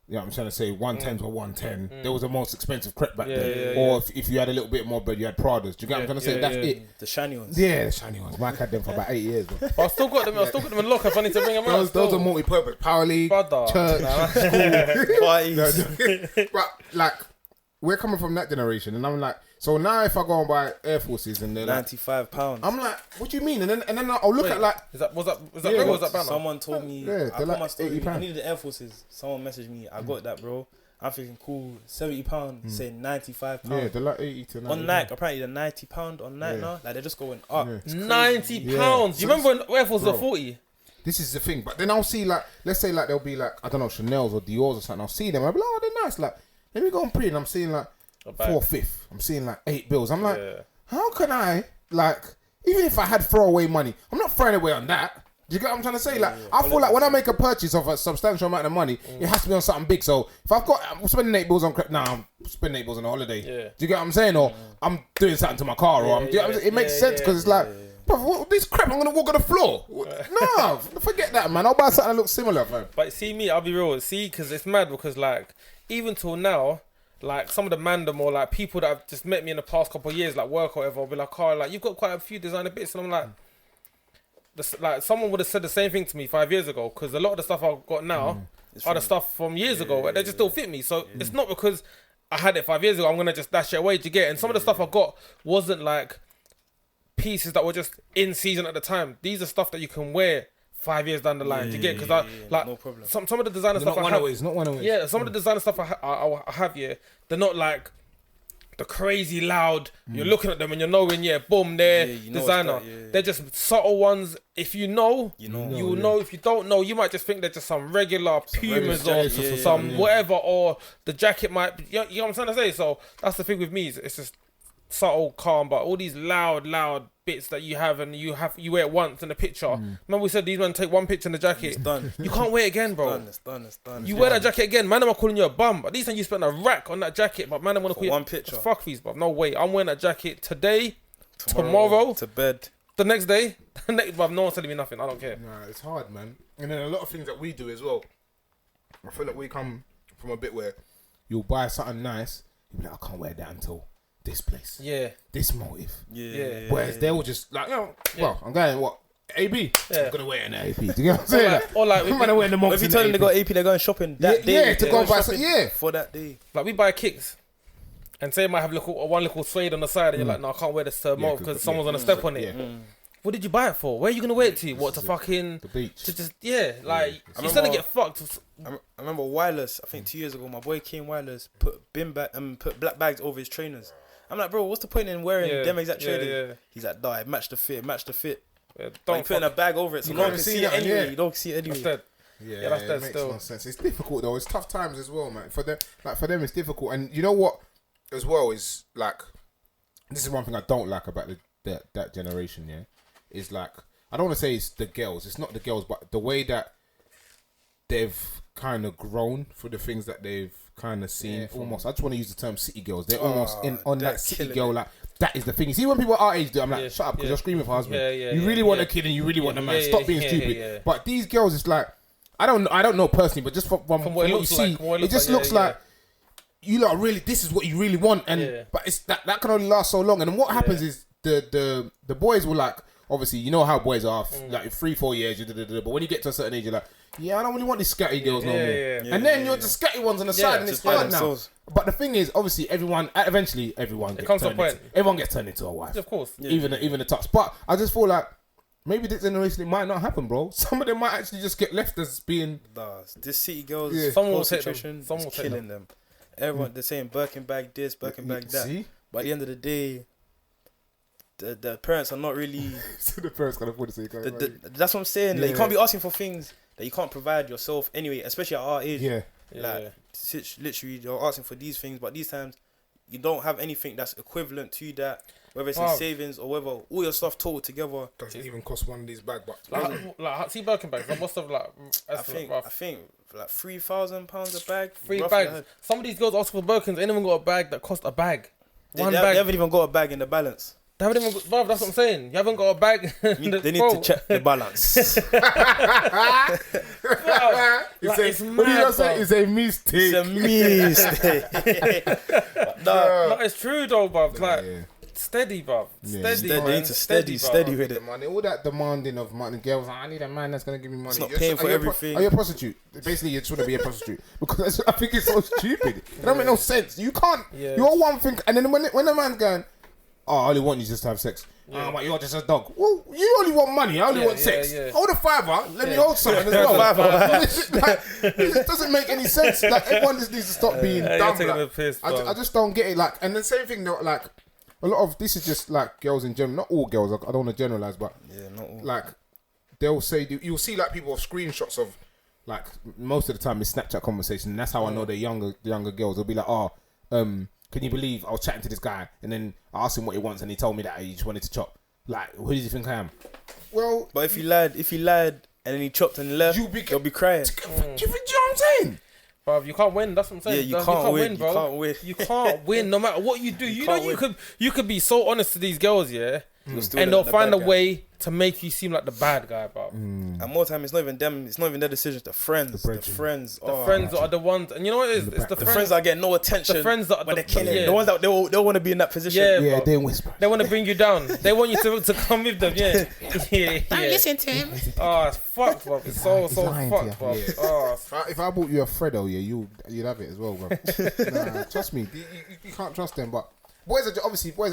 Speaker 1: You know what I'm trying to say? 110s were 110. There was the most expensive crep back then. Or if you had a little bit more bread, you had Pradas. Do you get what I'm trying to say? That's it.
Speaker 3: The shiny ones.
Speaker 1: Yeah, the shiny ones. Mike had them for about 8 years.
Speaker 2: But I still got them in lock. If I need to bring them out.
Speaker 1: Those are multi-purpose. Power League, church, school, parties. But like, we're coming from that generation, and I'm like, so now if I go and buy Air Forces and they're
Speaker 3: £95,
Speaker 1: I'm like, what do you mean? And then I'll look at like,
Speaker 2: was that real or was that banner?
Speaker 3: Someone told me, I put my story, I needed the Air Forces. Someone messaged me, I got that, bro. I'm thinking, cool, £70, saying £95.
Speaker 1: Yeah, they're like 80 to 90.
Speaker 3: On Nike, apparently they're £90 on Nike now. Like they're just going up.
Speaker 2: £90. Do you remember when Air Forces were 40?
Speaker 1: This is the thing. But then I'll see like, let's say like there'll be like, I don't know, Chanel's or Dior's or something. I'll see them. I'll be like, oh, they're nice. Like, let me go and print. I'm seeing like 4/5. I'm seeing like 8 bills. I'm like, how can I, like, even if I had throwaway money, I'm not throwing away on that. Do you get what I'm trying to say? Like, I feel like when I make a purchase of a substantial amount of money, it has to be on something big. So if I'm spending 8 bills on I'm spending 8 bills on a holiday. Do you get what I'm saying? Or I'm doing something to my car. Or it makes sense because it's like, bro, this crap, I'm going to walk on the floor. No, forget that, man. I'll buy something that looks similar, man.
Speaker 2: But see me, I'll be real. See, because it's mad because like, even till now, like some of the mandem or like people that have just met me in the past couple of years, like work or whatever, will be like, oh, like you've got quite a few designer bits, and I'm like, like someone would have said the same thing to me 5 years ago, because a lot of the stuff I've got now are the stuff from years ago, and they just don't fit me. So it's not because I had it 5 years ago, I'm gonna just dash it away to get. And some of the stuff I got wasn't like pieces that were just in season at the time. These are stuff that you can wear 5 years down the line. Do you get? Because like
Speaker 3: no problem.
Speaker 2: Some of the designer stuff I have,
Speaker 1: not one of
Speaker 2: yeah, some of the designer stuff I have, they're not like the crazy loud. You're looking at them and you're knowing, boom, they're designer. They're just subtle ones. If you know, you will know. If you don't know, you might just think they're just some regular Pumas or some whatever, or the jacket might be, you know what I'm trying to say? So that's the thing with me. It's just subtle, calm, but all these loud bits that you have and you wear it once in the picture. Remember we said these men take one picture in the jacket. It's done. You can't wear it again, bro.
Speaker 3: It's done.
Speaker 2: You wear that jacket again, man, I'm calling you a bum. At least you spent a rack on that jacket, but man, I'm gonna call you
Speaker 3: one picture.
Speaker 2: Fuck these, bro. No way. I'm wearing that jacket today, tomorrow,
Speaker 3: to bed,
Speaker 2: the next day, but no one's telling me nothing. I don't care.
Speaker 1: Nah, it's hard, man. And then a lot of things that we do as well. I feel like we come from a bit where you'll buy something nice, you'll be like, I can't wear that until this place.
Speaker 2: Yeah.
Speaker 1: This motive.
Speaker 2: Yeah.
Speaker 1: Whereas they will just like, well, I'm going what? AB. I'm gonna wear an AP. Do you get what I'm saying?
Speaker 2: Or like
Speaker 1: I'm gonna wear the monks.
Speaker 3: If you tell them they got AP, they're going shopping that day.
Speaker 1: Yeah, to go buy some. Yeah,
Speaker 3: for that day.
Speaker 2: Like we buy kicks, and say it might have one little suede on the side, and you're like, no, I can't wear this tomorrow because someone's gonna step on it. What did you buy it for? Where are you gonna wear it to? What, to fucking
Speaker 1: the beach?
Speaker 2: To just like you're gonna get fucked.
Speaker 3: I remember Wireless. I think 2 years ago, my boy came Wireless, put put black bags over his trainers. I'm like, bro, what's the point in wearing them exact trainers? Yeah. He's like, nah, match the fit. Yeah, don't put in a bag over it, so no one can see it anyway. You don't see it anyway.
Speaker 2: That's dead.
Speaker 1: Yeah, that's dead. Makes no sense. It's difficult though. It's tough times as well, man. For them, it's difficult. And you know what? As well is like, this is one thing I don't like about that generation. Yeah, is like, I don't want to say it's the girls. It's not the girls, but the way that they've kind of grown through the things that they've kind of seen. Almost, I just want to use the term city girls. They're almost on that city girl. Like, that is the thing. You see, when people our age do, I'm like, shut up, because you're screaming for husband. You really want a kid and you really want a man. Stop being stupid. But these girls, it's like, I don't know personally, but just from what you see, it just looks like you lot really, this is what you really want, and but it's that can only last so long. And then what happens is the boys will like, obviously, you know how boys are, like 3-4 years, but when you get to a certain age, you're like, I don't really want these scatty girls no more. And then you're just scatty ones on the side, and it's hard now. But the thing is, obviously, eventually everyone gets turned into a wife.
Speaker 2: Of course.
Speaker 1: Even the tops. But I just feel like maybe this generation, it might not happen, bro. Some of them might actually just get left as being...
Speaker 3: This city girls,
Speaker 2: someone will take them.
Speaker 3: Someone will killing them. Everyone, they're saying Birkin bag this, Birkin bag that. See? But at the end of the day, the parents are not really...
Speaker 1: So the parents can't afford to say
Speaker 3: that's what I'm saying. Like, you can't be asking for things that you can't provide yourself anyway, especially at our age. Literally, you're asking for these things, but these times, you don't have anything that's equivalent to that, whether it's in savings or whether all your stuff totaled together.
Speaker 1: Doesn't even cost one of these bags, but...
Speaker 2: Like see Birkin bags, like what's the like...
Speaker 3: I think like £3,000 a bag.
Speaker 2: 3 bags. Some of these girls ask for Birkins, ain't even got a bag that cost a bag.
Speaker 3: They haven't even got a bag in the balance.
Speaker 2: They haven't even got, that's what I'm saying. You haven't got a bag.
Speaker 3: They need to check the balance.
Speaker 1: It's a mistake.
Speaker 3: It's a mistake.
Speaker 2: No, it's true though, bruv. Like, steady, bruv. Steady with it.
Speaker 1: Money, all that demanding of money. Girls, I need a man that's going to give me money.
Speaker 3: It's not paying for everything.
Speaker 1: Are you a prostitute? Basically, you just want to be a prostitute. Because I think it's so stupid. It don't make no sense. You can't. You're one thing. And then when a man's going, I only want you just to have sex. You're just a dog. Well, you only want money. I only want sex. Hold a $5. Let me hold something as well. It just doesn't make any sense. Like, everyone just needs to stop being dumb. Like, I just don't get it. Like, and the same thing, like, a lot of this is just like girls in general. Not all girls. I don't want to generalize, but
Speaker 3: not all.
Speaker 1: Like, they'll say you'll see like people have screenshots of, like, most of the time it's Snapchat conversation. And that's how I know they're younger girls. They'll be like, can you believe I was chatting to this guy and then I asked him what he wants and he told me that he just wanted to chop? Like, who do you think I am? Well,
Speaker 3: but if he lied and then he chopped and left, you'll be crying.
Speaker 1: Do you know what I'm saying?
Speaker 2: Bro, you can't win. That's what I'm saying.
Speaker 3: Yeah, you can't win, bro. You can't win.
Speaker 2: You can't win no matter what you do. You could be so honest to these girls, and they'll find a way to make you seem like the bad guy, bro.
Speaker 3: And more time, it's not even them. It's not even their decisions. The friends
Speaker 2: are the ones, and you know what it is? It's the friends
Speaker 3: that get no attention.
Speaker 2: The friends that
Speaker 3: when they're killing. The ones that they want to be in that position.
Speaker 1: Yeah, they whisper.
Speaker 2: They want to bring you down. They want you to come with them. Yeah.
Speaker 4: Don't listen to him.
Speaker 2: Oh, it's fucked, bro. It's so fucked, bro. Oh,
Speaker 1: if I bought you a Freddo, you'd have it as well, bro. Nah, trust me, you can't trust them. But boys are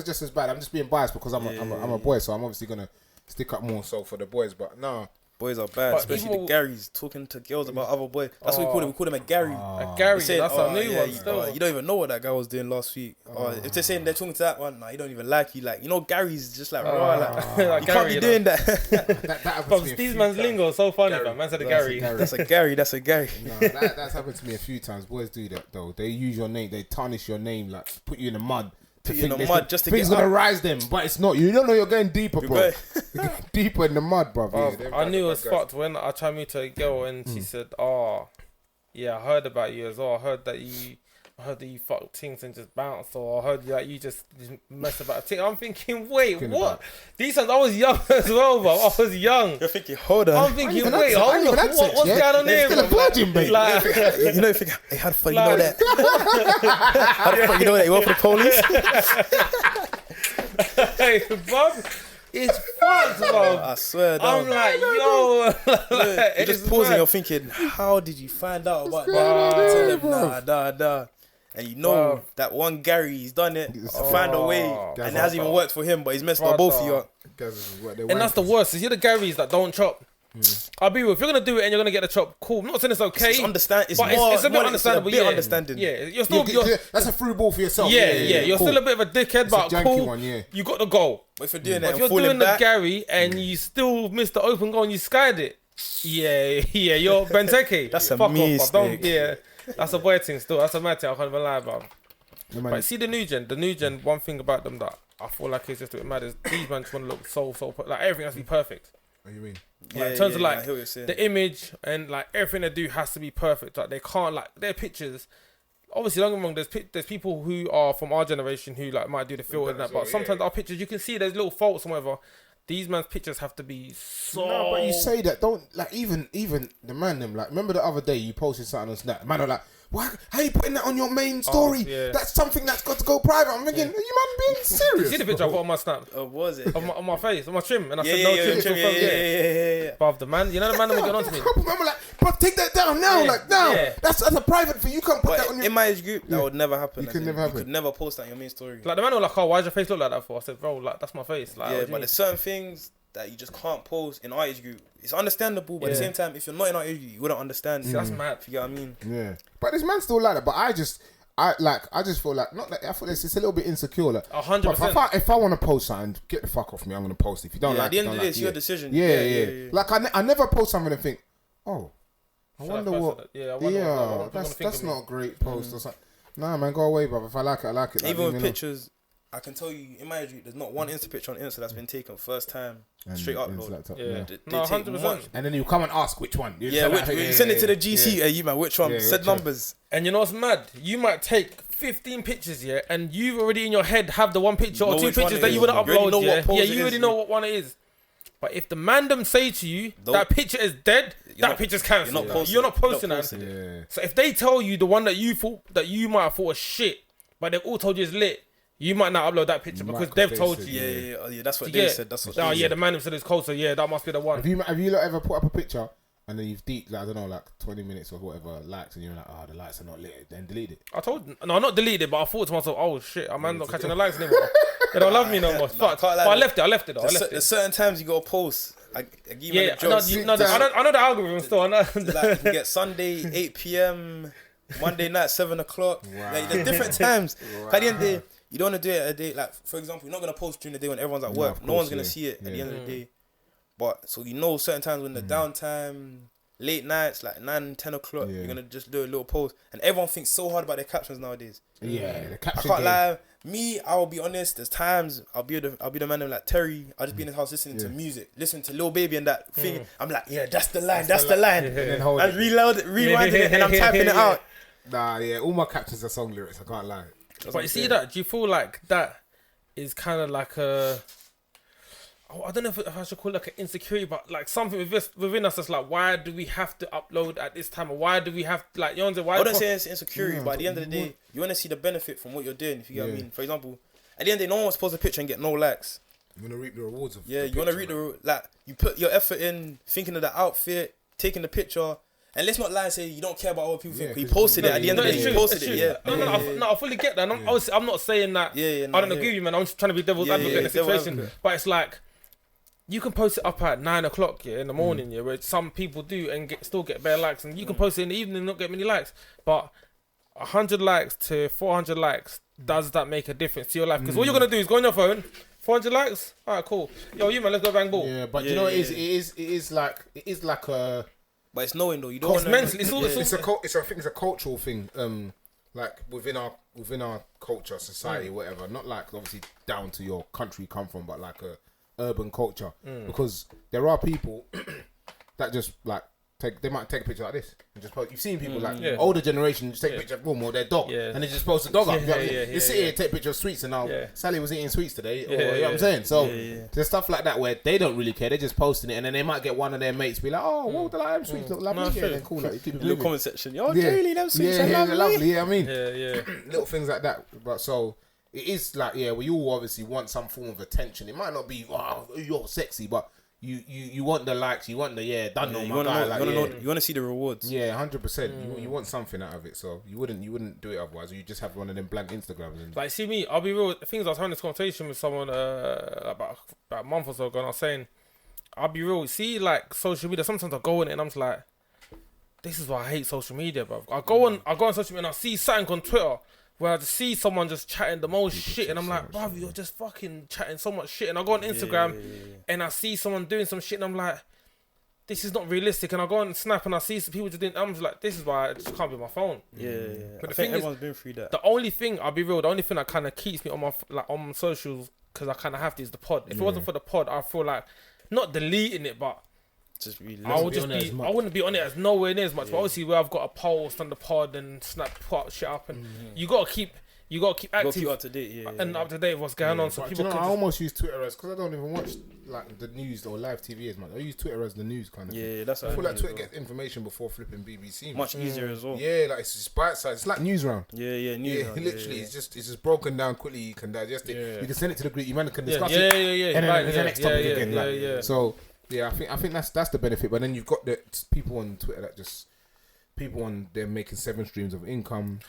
Speaker 1: just as bad. I'm just being biased because I'm a boy, so I'm obviously gonna stick up more so for the boys. But no,
Speaker 3: Boys are bad,
Speaker 2: But
Speaker 3: especially
Speaker 2: even-
Speaker 3: the Garys talking to girls about other boys. That's what we call it. We call them a Gary.
Speaker 2: A Gary,
Speaker 3: They said,
Speaker 2: that's a new one still.
Speaker 3: You don't even know what that guy was doing last week. Or if they're saying they're talking to that one, nah, you don't even like you. Like, you know, Gary's just like, raw, like
Speaker 2: Like
Speaker 3: you
Speaker 2: Gary,
Speaker 3: can't be doing that.
Speaker 1: That happens to me a
Speaker 2: These
Speaker 1: few
Speaker 2: man's
Speaker 1: times.
Speaker 2: lingo is so funny, man. Man said a Gary.
Speaker 3: That's a Gary. That's a Gary.
Speaker 1: No, that's happened to me a few times. Boys do that though. They use your name, they tarnish your name, like put you in the mud.
Speaker 3: Put you in the mud just to
Speaker 1: things
Speaker 3: get
Speaker 1: gonna
Speaker 3: up.
Speaker 1: rise them, but it's not. You don't know you're going deeper, bro.
Speaker 3: going-
Speaker 1: You're going deeper in the mud, bro.
Speaker 2: I knew it was fucked when I tried to meet a girl and she said, "Oh, yeah, I heard about you as well. I heard that you fucked things and just bounced, or I heard that you just mess about a thing." I'm thinking, wait, what? These times I was young as well, bro. I was young.
Speaker 3: You're thinking, hold on.
Speaker 2: I'm thinking, wait, hold on, what's going on here,
Speaker 1: Still a
Speaker 2: bro?
Speaker 1: virgin, babe.
Speaker 2: Like,
Speaker 3: You know, you think, hey, how the fuck you know that? How the fuck you know that? You work for the police?
Speaker 2: hey, bro, it's fucked, bro.
Speaker 3: I swear,
Speaker 2: I'm
Speaker 3: dog.
Speaker 2: like, yo, like,
Speaker 3: You're just
Speaker 2: it's
Speaker 3: pausing.
Speaker 2: mad.
Speaker 3: You're thinking, how did you find out about
Speaker 1: going on
Speaker 3: that?
Speaker 1: here,
Speaker 3: Tell them, nah. And you know
Speaker 2: Bro.
Speaker 3: that one Gary, he's done it, found a way,
Speaker 2: Brother.
Speaker 3: and it hasn't even worked for him, but he's messed up both of you.
Speaker 2: And that's the worst. Is you're the Garys that don't chop. I'll be real. If you're gonna do it and you're gonna get the chop, cool. I'm not saying it's okay.
Speaker 3: It's understand. It's
Speaker 2: but
Speaker 3: more.
Speaker 2: it's a bit understandable.
Speaker 3: It's a bit
Speaker 2: Yeah,
Speaker 3: understanding.
Speaker 2: yeah. You're still,
Speaker 1: That's a through ball for yourself.
Speaker 2: yeah. You're
Speaker 1: cool.
Speaker 2: still a bit of a dickhead,
Speaker 1: It's a
Speaker 2: but
Speaker 1: janky
Speaker 2: cool.
Speaker 1: one, yeah.
Speaker 2: You got the goal.
Speaker 3: But if you're doing
Speaker 2: But
Speaker 3: that
Speaker 2: if
Speaker 3: and
Speaker 2: you're
Speaker 3: falling
Speaker 2: doing the
Speaker 3: back,
Speaker 2: Gary and you still missed the open goal and you skied it, yeah, you're Benteke.
Speaker 3: That's a
Speaker 2: Fuck off, bruv.
Speaker 3: mistake.
Speaker 2: Yeah, that's a boy thing still. That's a mad thing. I can't even lie about.
Speaker 1: Yeah, man.
Speaker 2: But see the new gen, one thing about them that I feel like it's just a bit mad is these man just want to look so like everything has to be perfect.
Speaker 1: What do you mean?
Speaker 2: Like, in terms of
Speaker 3: I
Speaker 2: like
Speaker 3: hear what you're saying.
Speaker 2: the image and like everything they do has to be perfect. Like they can't like their pictures. Obviously, don't get me wrong. There's people who are from our generation who like might do the filter and that, but sometimes our pictures you can see there's little faults and whatever. These man's pictures have to be so.
Speaker 1: No, but you say that, don't like even the man them like. Remember the other day you posted something on Snap. Man, are like, why? How you putting that on your main story?
Speaker 2: yeah.
Speaker 1: That's something that's got to go private. I'm thinking, are you man being serious?
Speaker 2: See the picture I put on my Snap,
Speaker 3: Was it?
Speaker 2: on my face, on my trim, and I
Speaker 3: Yeah,
Speaker 2: said no
Speaker 3: yeah,
Speaker 2: trim.
Speaker 3: yeah,
Speaker 2: till
Speaker 3: yeah,
Speaker 2: front,
Speaker 3: yeah.
Speaker 2: Above the man, you know the man that got on to me.
Speaker 1: I'm like, bro, take that down now,
Speaker 2: Yeah,
Speaker 1: like now.
Speaker 2: yeah.
Speaker 1: That's a private thing. You can't put that on
Speaker 3: But
Speaker 1: your.
Speaker 3: in my age group, that would never happen.
Speaker 1: It could never happen.
Speaker 3: You could never post that on your main story.
Speaker 2: Like the man was like, "Oh, why does your face look like that for?" I said, "Bro, like that's my face." Like,
Speaker 3: Yeah,
Speaker 2: what do you
Speaker 3: but
Speaker 2: mean?
Speaker 3: there's certain things that you just can't post in our age group. It's understandable, but at the
Speaker 2: Yeah.
Speaker 3: same time, if you're not in our age group, you wouldn't understand.
Speaker 2: See, that's mad.
Speaker 3: If you get what I mean?
Speaker 1: Yeah, but this man still like that. But I just feel like not that. I feel it's a little bit insecure. Like,
Speaker 2: 100%.
Speaker 1: If I want to post something, get the fuck off me. I'm gonna post it. If you don't
Speaker 3: Yeah,
Speaker 1: like,
Speaker 3: at the end
Speaker 1: it,
Speaker 3: of
Speaker 1: don't
Speaker 3: the day,
Speaker 1: like
Speaker 3: it's
Speaker 1: it,
Speaker 3: your
Speaker 1: yeah.
Speaker 3: decision.
Speaker 1: Yeah. Like I never post something and think, oh, I wonder what.
Speaker 2: Yeah, I wonder what
Speaker 1: that's
Speaker 2: people think
Speaker 1: not
Speaker 2: of
Speaker 1: a great post or something. Nah, man, go away, brother. If I like it, I like it. Like,
Speaker 3: Even
Speaker 1: leave
Speaker 3: with
Speaker 1: me
Speaker 3: pictures, I can tell you, in my age group, there's not one Insta picture on Insta that's been taken first time,
Speaker 1: alone.
Speaker 3: straight
Speaker 1: And
Speaker 3: upload.
Speaker 1: laptop,
Speaker 2: Yeah.
Speaker 3: They
Speaker 2: No,
Speaker 3: take
Speaker 2: 100%.
Speaker 3: much.
Speaker 1: And then you come and ask which one.
Speaker 3: Yeah, you send it to the GC. Hey, you man, which one?
Speaker 1: Yeah,
Speaker 3: Said
Speaker 1: which one?
Speaker 3: numbers.
Speaker 2: And you know what's mad? You might take 15 pictures, yeah, and you already in your head have the one picture or
Speaker 3: Know
Speaker 2: two
Speaker 3: which one
Speaker 2: pictures
Speaker 3: it
Speaker 2: that
Speaker 3: is.
Speaker 2: you want to
Speaker 3: You already
Speaker 2: upload,
Speaker 3: know what
Speaker 2: yeah.
Speaker 3: pose
Speaker 2: Yeah,
Speaker 3: it
Speaker 2: you
Speaker 3: is,
Speaker 2: already know what one it is. But if the mandem say to you
Speaker 3: Don't-
Speaker 2: that picture is dead, that
Speaker 3: not-
Speaker 2: picture's cancelled.
Speaker 3: you're not posting
Speaker 2: You're not
Speaker 3: it.
Speaker 2: posting
Speaker 3: You're not
Speaker 2: that.
Speaker 3: posting it.
Speaker 1: Yeah.
Speaker 2: So if they tell you the one that you thought that you might have thought was shit, but they've all told you is lit, you might not upload that picture
Speaker 1: You
Speaker 2: because
Speaker 1: might,
Speaker 2: they've
Speaker 1: 'cause
Speaker 2: told
Speaker 1: they
Speaker 2: you.
Speaker 1: said,
Speaker 3: Yeah, that's what
Speaker 2: Yeah.
Speaker 3: they said. That's what
Speaker 2: Oh
Speaker 3: they
Speaker 2: yeah,
Speaker 3: said.
Speaker 2: the mandem said it's cold, so yeah, that must be the one.
Speaker 1: Have you lot ever put up a picture and then you've deep, like, I don't know, like 20 minutes or whatever likes, and you're like, oh, the likes are not lit, then delete it.
Speaker 2: I told no, not deleted it, but I thought to myself, oh shit, I'm not catching the likes anymore. They don't love me no more. Fuck.
Speaker 3: can't lie,
Speaker 2: But I left it though. I left
Speaker 3: There's
Speaker 2: it.
Speaker 3: certain times you gotta post. I give you
Speaker 2: Yeah,
Speaker 3: a joke.
Speaker 2: I know the algorithm still. I know.
Speaker 3: Like, you can get Sunday 8 p.m, Monday night 7 o'clock.
Speaker 1: Wow.
Speaker 3: Like there's different times. At the end of the day, you don't want to do it at a day. Like for example, you're not gonna post during the day when everyone's at
Speaker 1: No,
Speaker 3: work.
Speaker 1: of
Speaker 3: No
Speaker 1: course,
Speaker 3: one's gonna
Speaker 1: yeah.
Speaker 3: see it at the end of
Speaker 2: Mm.
Speaker 3: the day. But so you know certain times when the downtime, late nights, like 9, 10 o'clock,
Speaker 1: Yeah.
Speaker 3: you're gonna just do a little post. And everyone thinks so hard about their captions nowadays.
Speaker 1: Yeah, the
Speaker 3: I
Speaker 1: caption
Speaker 3: can't
Speaker 1: game.
Speaker 3: lie. Me, I will be honest. There's times I'll be the man like Terry. I'll just be in the house listening to music, listening to Lil Baby and that thing. I'm like, yeah, that's the line. That's the line.
Speaker 1: And then hold
Speaker 3: And
Speaker 1: it.
Speaker 3: rewinding it, and I'm typing it out.
Speaker 1: Nah, yeah, all my captions are song lyrics. I can't lie.
Speaker 2: But you see that? Do you feel like that is kind of like a? Oh, I don't know if I should call it like an insecurity, but like something within us that's like, why do we have to upload at this time? Or why do we have like, you know, why?
Speaker 3: I wouldn't say it's insecurity, but at the end of the day, you want to see the benefit from what you're doing. If you get what I mean. For example, at the end of the day, no one wants to post a picture and get no likes.
Speaker 1: You want to reap the rewards of
Speaker 3: Yeah, you want to read like you put your effort in, thinking of the outfit, taking the picture. And let's not lie and say you don't care about what people think.
Speaker 1: Yeah,
Speaker 3: You posted it at the end of the
Speaker 2: it's
Speaker 3: day. You
Speaker 2: true,
Speaker 3: posted
Speaker 2: it's
Speaker 3: it,
Speaker 2: true.
Speaker 3: yeah.
Speaker 2: No, I fully get that. And I'm not saying that.
Speaker 3: Yeah,
Speaker 2: I don't agree with you, man. I'm just trying to be devil's advocate in the
Speaker 3: devil's
Speaker 2: situation.
Speaker 3: advocate.
Speaker 2: But it's like, you can post it up at 9 o'clock, in the morning, where some people do and still get bare likes, and you can post it in the evening and not get many likes. But 100 likes to 400 likes, does that make a difference to your life? Because all you're gonna do is go on your phone, 400 likes. All right, cool. Yo, you man, let's go bang ball.
Speaker 1: Yeah, but you know it is like a.
Speaker 3: But it's knowing though. You don't.
Speaker 2: It's mentally. I
Speaker 1: think it's a cultural thing. Like within our culture, society, whatever. Not like obviously down to your country you come from, but like a urban culture. Because there are people that just like they might take a picture like this and just post. You've seen people like older generation just take a picture of them or their dog and they just post a dog up. You sit here, take a picture of sweets, and now Sally was eating sweets today. Or, you know what I'm saying? So there's stuff like that where they don't really care. They're just posting it, and then they might get one of their mates be like, "Oh, well, the like them sweets look lovely." Yeah, then cool. Like, you keep it
Speaker 3: in the comment section. Yo, really, them sweets are lovely.
Speaker 1: Lovely. Yeah, I mean,
Speaker 2: yeah.
Speaker 1: little things like that. But so it is like, we all obviously want some form of attention. It might not be, oh, you're sexy, but you want the likes, you want the you want to
Speaker 3: see the rewards.
Speaker 1: Yeah, 100%. You want something out of it, so you wouldn't do it otherwise. Or you just have one of them blank Instagrams. And
Speaker 2: like, see me, I'll be real. Things I was having this conversation with someone about a month or so ago, and I was saying, I'll be real. See, like social media. Sometimes I go in it and I'm just like, this is why I hate social media, bro. I go on social media and I see something on Twitter where I just see someone just chatting the most shit, and I'm like, bruv, you're just fucking chatting so much shit. And I go on Instagram and I see someone doing some shit, and I'm like, this is not realistic. And I go on Snap and I see some people just doing. I'm just like, this is why I just can't be on my phone.
Speaker 3: But the thing everyone's been through that.
Speaker 2: The only thing, I'll be real, the only thing that kind of keeps me on my on socials, because I kind of have to, is the pod. If it wasn't for the pod, I feel like not deleting it, but I wouldn't be on it as nowhere near as much. But obviously, where I've got a post on the pod and Snap put shit up, and you gotta keep active,
Speaker 3: keep up to date,
Speaker 2: and up to date with what's going on. So people,
Speaker 1: I almost use Twitter as, because I don't even watch like the news or live TV as much. I use Twitter as the news kind of.
Speaker 3: Yeah, that's.
Speaker 1: I feel like Twitter gets information before flipping BBC.
Speaker 3: Much easier as well.
Speaker 1: Yeah, like it's just bite size. It's like news round.
Speaker 3: Yeah, news round.
Speaker 1: Literally, it's just broken down quickly. You can digest it. You can send it to the group. You man can discuss
Speaker 2: it.
Speaker 1: And then there's the next topic again. So. Yeah, I think that's the benefit. But then you've got the people on Twitter that just they're making 7 streams of income.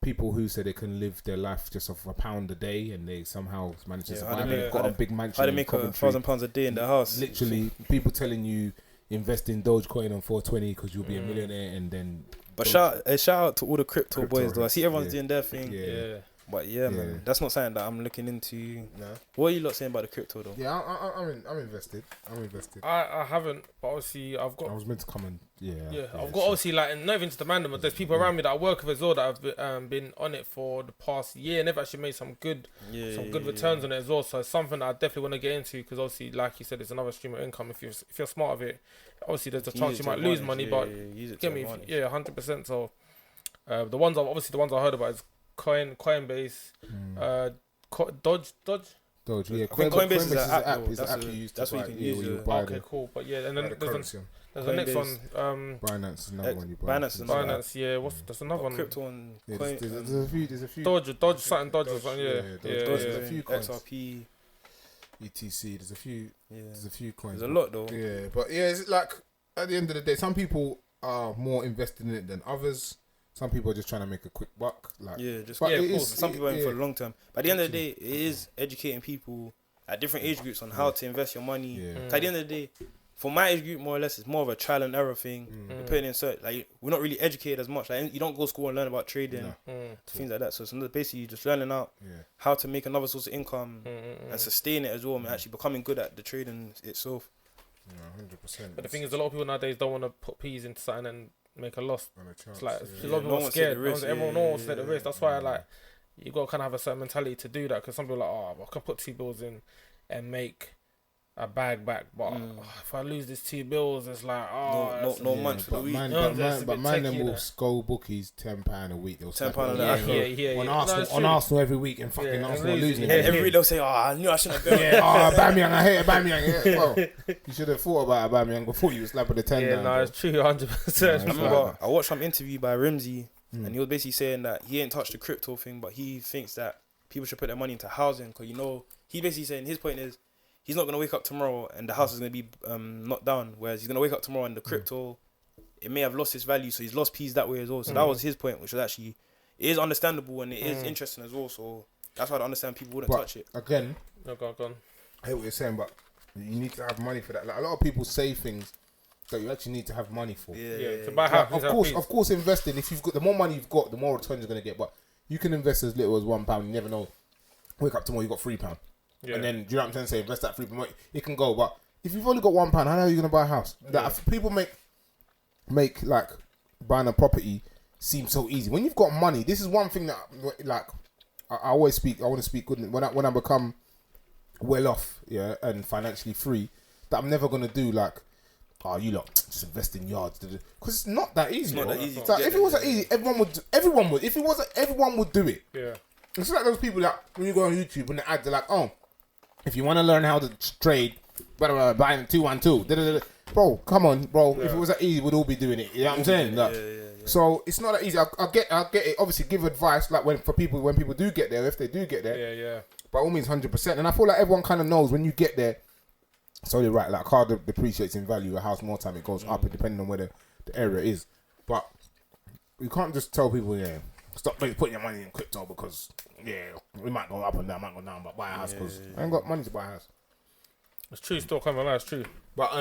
Speaker 1: People who say they can live their life just off £1 a day, and they somehow manage to survive. They've got a big mansion.
Speaker 3: How to make £1,000 a day in the house?
Speaker 1: Literally, people telling you invest in Dogecoin on 420 because you'll be a millionaire, and then.
Speaker 3: But shout out to all the crypto boys though. I see everyone's doing their thing.
Speaker 1: Yeah.
Speaker 3: But man, that's not something that I'm looking into. No. What are you lot saying about the crypto though?
Speaker 1: Yeah, I'm invested.
Speaker 2: I haven't, but obviously I was meant to come and I've got obviously like, not even just the man, but there's people around me that I work with as well that have been on it for the past year, and they've actually made some good returns on it as well. So it's something that I definitely want to get into, because obviously, like you said, it's another stream of income. If you're smart of it, obviously there's a chance you might lose money, but get me, 100%. So the ones I heard about is Coinbase, Doge.
Speaker 1: Yeah,
Speaker 3: Coinbase is an app.
Speaker 1: It's an app you use.
Speaker 3: That's what you can use.
Speaker 2: Okay, cool. But yeah, and then there's the next one.
Speaker 1: Binance is another one you buy.
Speaker 2: Binance, yeah. There's another one.
Speaker 3: Crypto one.
Speaker 1: There's a few.
Speaker 2: Dodge, something Dodge or something. Yeah.
Speaker 1: There's a few coins.
Speaker 3: XRP,
Speaker 1: ETC. There's a few. There's a few coins.
Speaker 3: There's a lot though.
Speaker 1: Yeah, but it's like at the end of the day, some people are more invested in it than others. Some people are just trying to make a quick buck. Of course.
Speaker 3: Some people are in for the long term. But at the end of the day, it is educating people at different age groups on how to invest your money. At the end of the day, for my age group, more or less, it's more of a trial and error thing. You're putting in we're not really educated as much. Like, you don't go to school and learn about trading, things like that. So it's basically just learning out how to make another source of income and sustain it as well, and actually becoming good at the trading itself.
Speaker 1: Yeah, 100%.
Speaker 2: But the thing is, a lot of people nowadays don't want to put peas into something and make a loss. It's like a lot of people are scared. Everyone wants to take the risk. That's why you got to kind of have a certain mentality to do that, because some people are like, I can put 2 bills in and make a bag back, but if I lose these 2 bills, it's like
Speaker 3: no money for the week.
Speaker 1: But man, them will score bookies £10 a week. They'll
Speaker 2: £10
Speaker 1: on Arsenal every week, and fucking Arsenal losing.
Speaker 3: Every week they'll say, I knew I shouldn't have bet.
Speaker 1: Aubameyang, I hate Aubameyang. Yeah, well, you should have thought about Aubameyang before you were slapping the 10 down.
Speaker 2: No, it's true, 100%.
Speaker 3: I remember I watched some interview by Rimsey, and he was basically saying that he ain't touched the crypto thing, but he thinks that people should put their money into housing, because he basically saying his point is, he's not going to wake up tomorrow and the house is going to be knocked down. Whereas he's going to wake up tomorrow and the crypto, it may have lost its value. So he's lost peas that way as well. So that was his point, which was actually, it is understandable and it is interesting as well. So that's why I understand people wouldn't touch it.
Speaker 1: Again,
Speaker 2: go on.
Speaker 1: I hate what you're saying, but You need to have money for that. Like a lot of people say things that you actually need to have money for.
Speaker 2: To buy a house.
Speaker 1: Of course, investing. If you've got the more money you've got, the more return you're gonna get. But you can invest as little as £1. You never know. Wake up tomorrow, you got £3, and then do you know what I'm saying? Say invest that £3. It can go, but if you've only got £1, how are you gonna buy a house? Like, people make like buying a property seem so easy. When you've got money, this is one thing that like I always speak. I want to speak good when I become well off, and financially free. That I'm never gonna do like, you lot just invest in yards, because it's not that easy.
Speaker 3: It's not that easy.
Speaker 1: It's like, if it was that easy, everyone would. If it was, everyone would do it.
Speaker 2: Yeah.
Speaker 1: It's like those people that when you go on YouTube and the ads are like, if you want to learn how to trade, buying 212. Bro, come on, bro. Yeah. If it was that easy, we'd all be doing it. You know what I'm saying? Like, so it's not that easy. I get it. Obviously, give advice like when people do get there, if they do get there.
Speaker 2: Yeah.
Speaker 1: By all means, 100%. And I feel like everyone kind of knows when you get there. So you're right. Like, car depreciates in value. A house, more time it goes up, depending on where the area is. But you can't just tell people, stop putting your money in crypto because we might go up and down, might go down, but buy a house because I ain't got money to buy a house.
Speaker 2: It's true. Still coming. It's true.
Speaker 1: But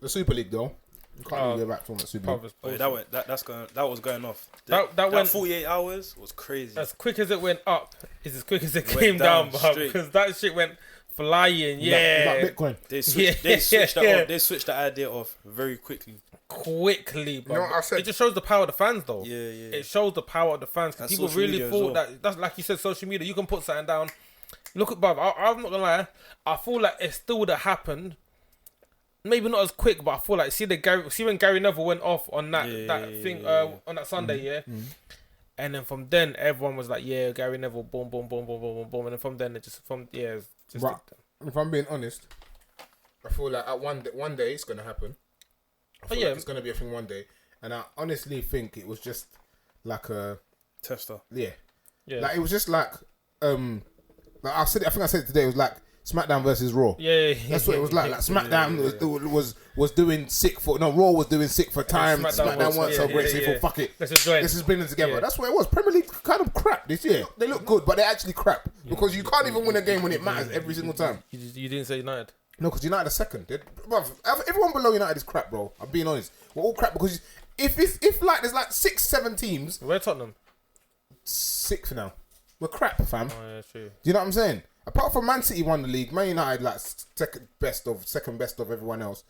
Speaker 1: the Super League though, you can't really go back to the Super League.
Speaker 3: That was going off.
Speaker 2: That went
Speaker 3: 48 hours was crazy.
Speaker 2: As quick as it went up, is as quick as it came down, because that shit went flying.
Speaker 1: Like Bitcoin.
Speaker 3: They switched the idea off very quickly. Bro.
Speaker 1: You know what I said?
Speaker 2: It just shows the power of the fans, though.
Speaker 3: Yeah.
Speaker 2: It shows the power of the fans. Because people really thought that's like you said, social media. You can put something down. Look at, bruv, I'm not gonna lie. I feel like it still would have happened. Maybe not as quick, but I feel like see when Gary Neville went off on that thing on that Sunday, and then from then everyone was like, Gary Neville, boom, boom, boom, boom, boom, boom, boom, and then from then it's just.
Speaker 1: But if I'm being honest, I feel like at one day it's gonna happen. I feel like it's gonna be a thing one day, and I honestly think it was just like a
Speaker 3: tester.
Speaker 1: Yeah. Like it was just like like I think I said it today. It was like SmackDown versus Raw. That's what it was like. Like SmackDown was doing sick for Raw was doing sick for time. SmackDown weren't so great. So you thought, fuck it, let's just bring them together. That's what it was. Premier League kind of crap this year. They look good, but they're actually crap because you can't even win a game when it matters every single time.
Speaker 2: You didn't say United.
Speaker 1: No, because United are second. Everyone below United is crap, bro. I'm being honest. We're all crap because if like there's like 6-7 teams.
Speaker 2: Where Tottenham?
Speaker 1: 6th now. We're crap, fam.
Speaker 2: Oh yeah, true.
Speaker 1: Do you know what I'm saying? Apart from Man City won the league, Man United like second best of everyone else,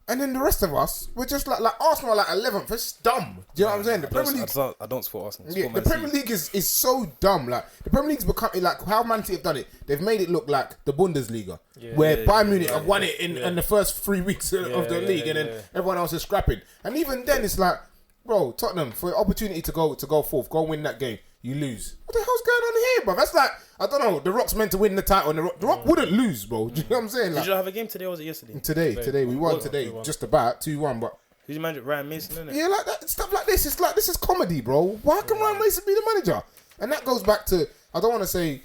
Speaker 1: and then the rest of us we're just like Arsenal are like 11th. It's dumb. Do you know what I'm saying? The Premier League.
Speaker 3: I don't support Arsenal.
Speaker 1: The Premier League is so dumb. Like the Premier League's become like how Man City have done it. They've made it look like the Bundesliga, where Bayern Munich have won it in the first 3 weeks of the league, and then everyone else is scrapping. And even then, it's like, bro, Tottenham for the opportunity to go forth, go win that game. You lose. What the hell's going on here, bro? That's like, I don't know. The Rock's meant to win the title, and the Rock wouldn't lose, bro. Do you know what I'm saying? Like,
Speaker 3: did you have a game today, or was it yesterday?
Speaker 1: Today. We won today. Just about 2-1, but.
Speaker 3: Who's your manager? Ryan Mason, isn't it?
Speaker 1: Yeah, like that stuff like this. It's like, this is comedy, bro. Why can Ryan Mason be the manager? And that goes back to, I don't want to say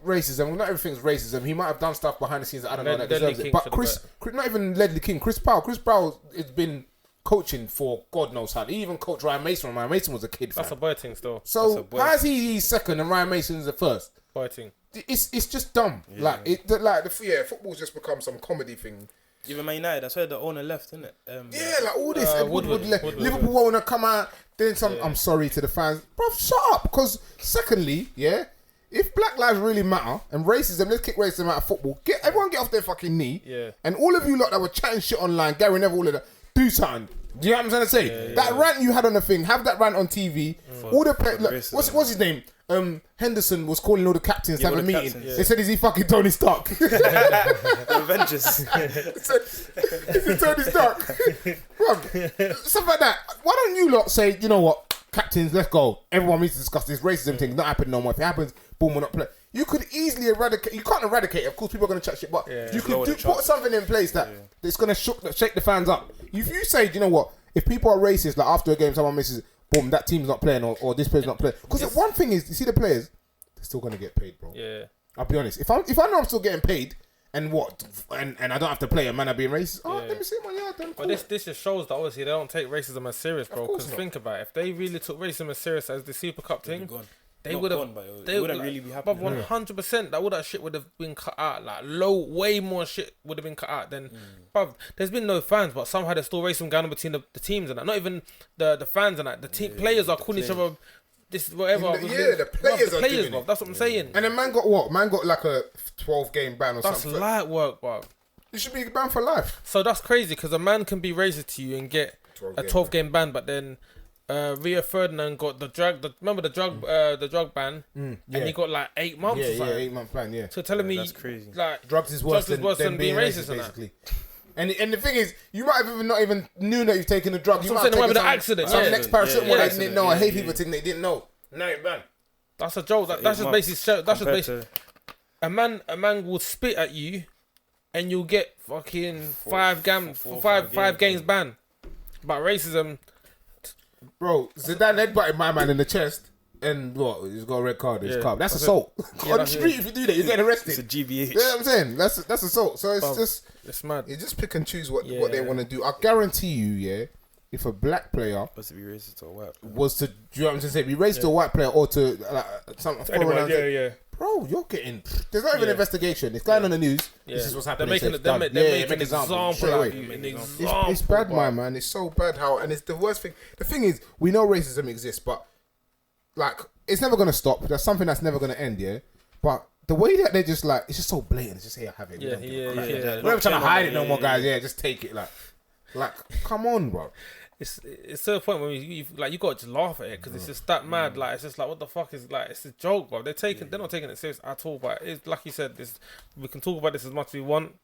Speaker 1: racism. Well, not everything's racism. He might have done stuff behind the scenes that I don't know that deserves it. But not even Ledley King. Chris Powell has been coaching for God knows how. He even coached Ryan Mason when Ryan Mason was a kid.
Speaker 2: That's a boy thing still.
Speaker 1: So how is he second and Ryan Mason's the first?
Speaker 2: Boy thing.
Speaker 1: It's just dumb. Football's just become some comedy thing.
Speaker 3: Even Man United, that's where the owner left, isn't it?
Speaker 1: Like all this. Woodward left. Liverpool owner come out doing some. I'm sorry to the fans, bro. Shut up. Because secondly, if Black Lives really matter and racism, let's kick racism out of football. Everyone get off their fucking knee. And all of you lot that were chatting shit online, Gary Neville, all of that. Do something. Do you know what I'm trying to say? That rant you had on the thing, have that rant on TV. All the what's his name? Henderson was calling all the captains to have a meeting. They said, "Is he fucking Tony Stark?"
Speaker 3: Avengers.
Speaker 1: Is he Tony Stark? Stuff like that. Why don't you lot say, you know what, captains, let's go. Everyone needs to discuss this racism thing. Not happening no more. If it happens, boom, we're not playing. You could easily eradicate. You can't eradicate it. Of course, people are going to chat shit, but you could put something in place that it's going to shake the fans up. If you say, you know what, if people are racist, like after a game, someone misses, boom, that team's not playing or this player's not playing. Because one thing is, you see the players, they're still going to get paid, bro.
Speaker 2: Yeah.
Speaker 1: I'll be honest. If I know I'm still getting paid, and I don't have to play a man being racist. Let me see my yard. Then cool.
Speaker 2: But this just shows that obviously they don't take racism as serious, bro. Because think about it, if they really took racism as serious as the Super Cup thing, they
Speaker 3: Not
Speaker 2: would have.
Speaker 3: gone, but
Speaker 2: They
Speaker 3: it wouldn't
Speaker 2: like,
Speaker 3: really be
Speaker 2: But
Speaker 3: happening.
Speaker 2: 100%, all that shit would have been cut out. Like way more shit would have been cut out than. Bruv, there's been no fans, but somehow there's still racism going on between the teams and that. Not even the fans and that. The team players are calling each other. This is whatever.
Speaker 1: The players are doing it.
Speaker 2: That's what I'm saying.
Speaker 1: And the man got what? Man got like a 12-game ban or
Speaker 2: That's
Speaker 1: something.
Speaker 2: light work, bro.
Speaker 1: You should be banned for life.
Speaker 2: So that's crazy because a man can be racist to you and get a 12-game ban, but then Rio Ferdinand got the drug ban, and he got like 8 months.
Speaker 1: Yeah,
Speaker 2: or something.
Speaker 1: 8-month ban. Yeah.
Speaker 2: So telling me
Speaker 3: that's crazy.
Speaker 2: Like
Speaker 1: Drugs is worse than being racist, basically. And the thing is, you might have not even knew that you've taken a drug. You might have taken
Speaker 2: an accident.
Speaker 1: Some next paracetamol
Speaker 2: Yeah.
Speaker 1: they didn't know. I hate people think they didn't know. Now you're banned.
Speaker 2: That's a joke. That's just basically. That's just basically. A man will spit at you, and you'll get fucking 5 games ban. But racism,
Speaker 1: bro. Zidane headbutted my man in the chest, and what? He's got a red card. It's calm. That's assault. On the street, if you do that, you're getting arrested.
Speaker 3: It's a GBH.
Speaker 1: You know what I'm saying? That's assault. So it's just
Speaker 2: it's mad.
Speaker 1: you just pick and choose what they want to do. I guarantee you, if a black player
Speaker 3: Supposed to be racist to a white player.
Speaker 1: was to, do you know what I'm saying? Be racist to a white player or to something foreign. Bro, you're getting. There's not even an investigation. It's going on the news.
Speaker 2: Yeah.
Speaker 1: This is what's happening.
Speaker 2: They're making an example
Speaker 1: Straight
Speaker 2: of you.
Speaker 1: It's bad, my man. It's so bad how, and it's the worst thing. The thing is, we know racism exists, but like, it's never gonna stop. There's something that's never gonna end. Yeah, but the way that they just like, it's just so blatant. It's just here, have it.
Speaker 2: Yeah.
Speaker 1: We're not trying to hide it no more, guys. Yeah, just take it. Like, come on, bro.
Speaker 2: It's to the point where you got to just laugh at it because it's just that mad. Like it's just like what the fuck is like it's a joke, bro. They're not taking it serious at all. But it's like you said, we can talk about this as much as we want.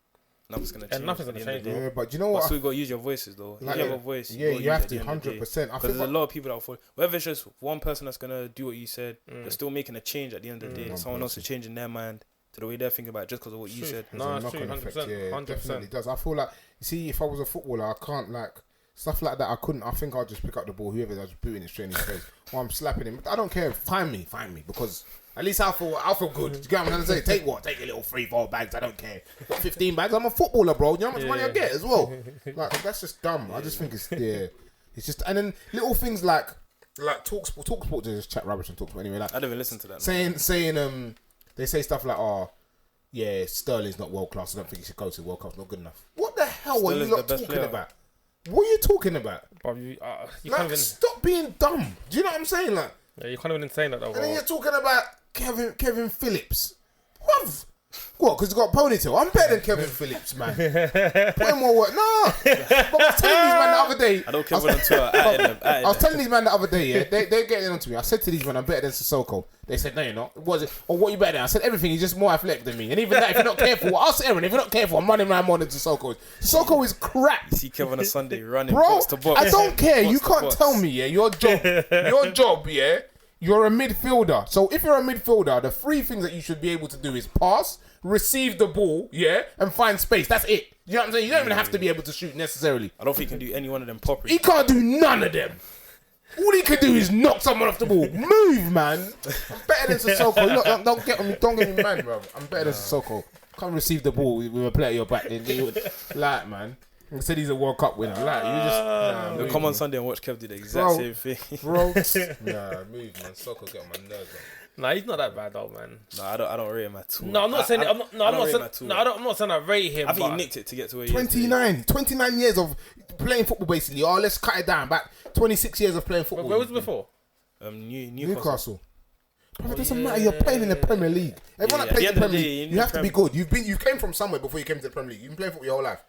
Speaker 3: Nothing's gonna change.
Speaker 2: And nothing's gonna change.
Speaker 1: Yeah, but you know what?
Speaker 3: So we gotta use your voices though.
Speaker 1: Like,
Speaker 3: you have a voice.
Speaker 1: Yeah, you have to 100%.
Speaker 3: Because there's a lot of people that will follow. Whether it's just one person that's gonna do what you said, they're still making a change at the end of the day. Someone else is changing their mind to the way they're thinking about it just because of what you said.
Speaker 2: No, it's true, 100%.
Speaker 1: Yeah,
Speaker 2: 100%.
Speaker 1: definitely does. I feel like, you see, if I was a footballer, I can't like stuff like that. I think I'll just pick up the ball. Whoever does booting it straight in his face, or I'm slapping him. I don't care. Find me, because at least I feel good. Do you get what I'm trying to say? Take what? Take a little 3-4 bags. I don't care. What, 15 bags? I'm a footballer, bro. You know how much money I get as well. Like that's just dumb. I just think it's it's just, and then little things like Talksport just chat rubbish and Talksport anyway. Like
Speaker 3: I didn't even listen to that.
Speaker 1: Saying they say stuff like, oh yeah, Sterling's not world class. I don't think he should go to the World Cup. Not good enough. What the hell are you lot talking about? What are you talking about?
Speaker 2: Bro, you
Speaker 1: like,
Speaker 2: can't even
Speaker 1: stop being dumb. Do you know what I'm saying? Like,
Speaker 2: yeah, you can't even say that though.
Speaker 1: And then you're talking about Kevin Phillips. What? Because he's got a ponytail. I'm better than Kevin Phillips, man. Put in more work. Nah. But I was telling these men the other day.
Speaker 3: I don't care on Twitter.
Speaker 1: I was telling these men the other day, yeah, they're getting onto me. I said to these men, I'm better than Sissoko. They said, no, you're not. What is it? Or what you better than? I said, everything. He's just more athletic than me. And even that, if you're not careful, I'll say, Aaron, if you're not careful, I'm running around more than Sissoko is. Sissoko is crap.
Speaker 3: You see Kevin on a Sunday running
Speaker 1: Bro,
Speaker 3: box to box.
Speaker 1: I don't care.
Speaker 3: Box
Speaker 1: You
Speaker 3: to
Speaker 1: can't
Speaker 3: box.
Speaker 1: tell me, yeah, your job, yeah, you're a midfielder. So if you're a midfielder, the 3 things that you should be able to do is pass, receive the ball, yeah, and find space. That's it. You know what I'm saying? You don't even have to be able to shoot necessarily.
Speaker 3: I don't think he can do any one of them properly.
Speaker 1: He can't do none of them. All he can do is knock someone off the ball. Move, man. I'm better than Sissoko. Look, don't get me mad, bro. I'm better than Sissoko. Can't receive the ball with a player at your back. Then like, man. He said he's a World Cup winner. Like, you just
Speaker 3: You'll come on Sunday and watch Kev do the exact same thing.
Speaker 1: Bro, nah, move, man. Sissoko get on my nerves, man.
Speaker 2: Nah, he's not that bad though, man.
Speaker 3: No, I don't rate him at all.
Speaker 2: No, I'm not saying. I'm not saying I rate him.
Speaker 3: I think he nicked it to get to where he
Speaker 1: 29 years of playing football, basically. Oh, let's cut it down. Back 26 years of playing football.
Speaker 2: Where was it before?
Speaker 1: Newcastle. Bro, it doesn't matter. You're playing in the Premier League. Everyone that plays in the Premier League, you have to be good. You came from somewhere before you came to the Premier League. You've been playing football your whole life.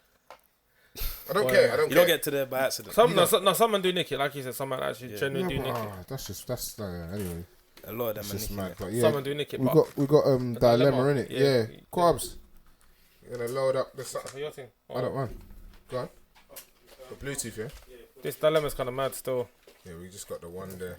Speaker 1: I don't care.
Speaker 3: You don't get to there by accident.
Speaker 2: Someone do nick it, like you said. Someone actually genuinely do nick it.
Speaker 1: That's anyway.
Speaker 3: A lot of them are
Speaker 1: mad,
Speaker 3: nicking it.
Speaker 1: yeah,
Speaker 2: someone do nick it.
Speaker 1: We got dilemma in it.
Speaker 2: Yeah.
Speaker 1: Quabs. You're gonna load up the stuff.
Speaker 2: For your thing.
Speaker 1: I don't mind. Go on. The Bluetooth, yeah.
Speaker 2: This dilemma's kind of mad still.
Speaker 1: Yeah, we just got the one there.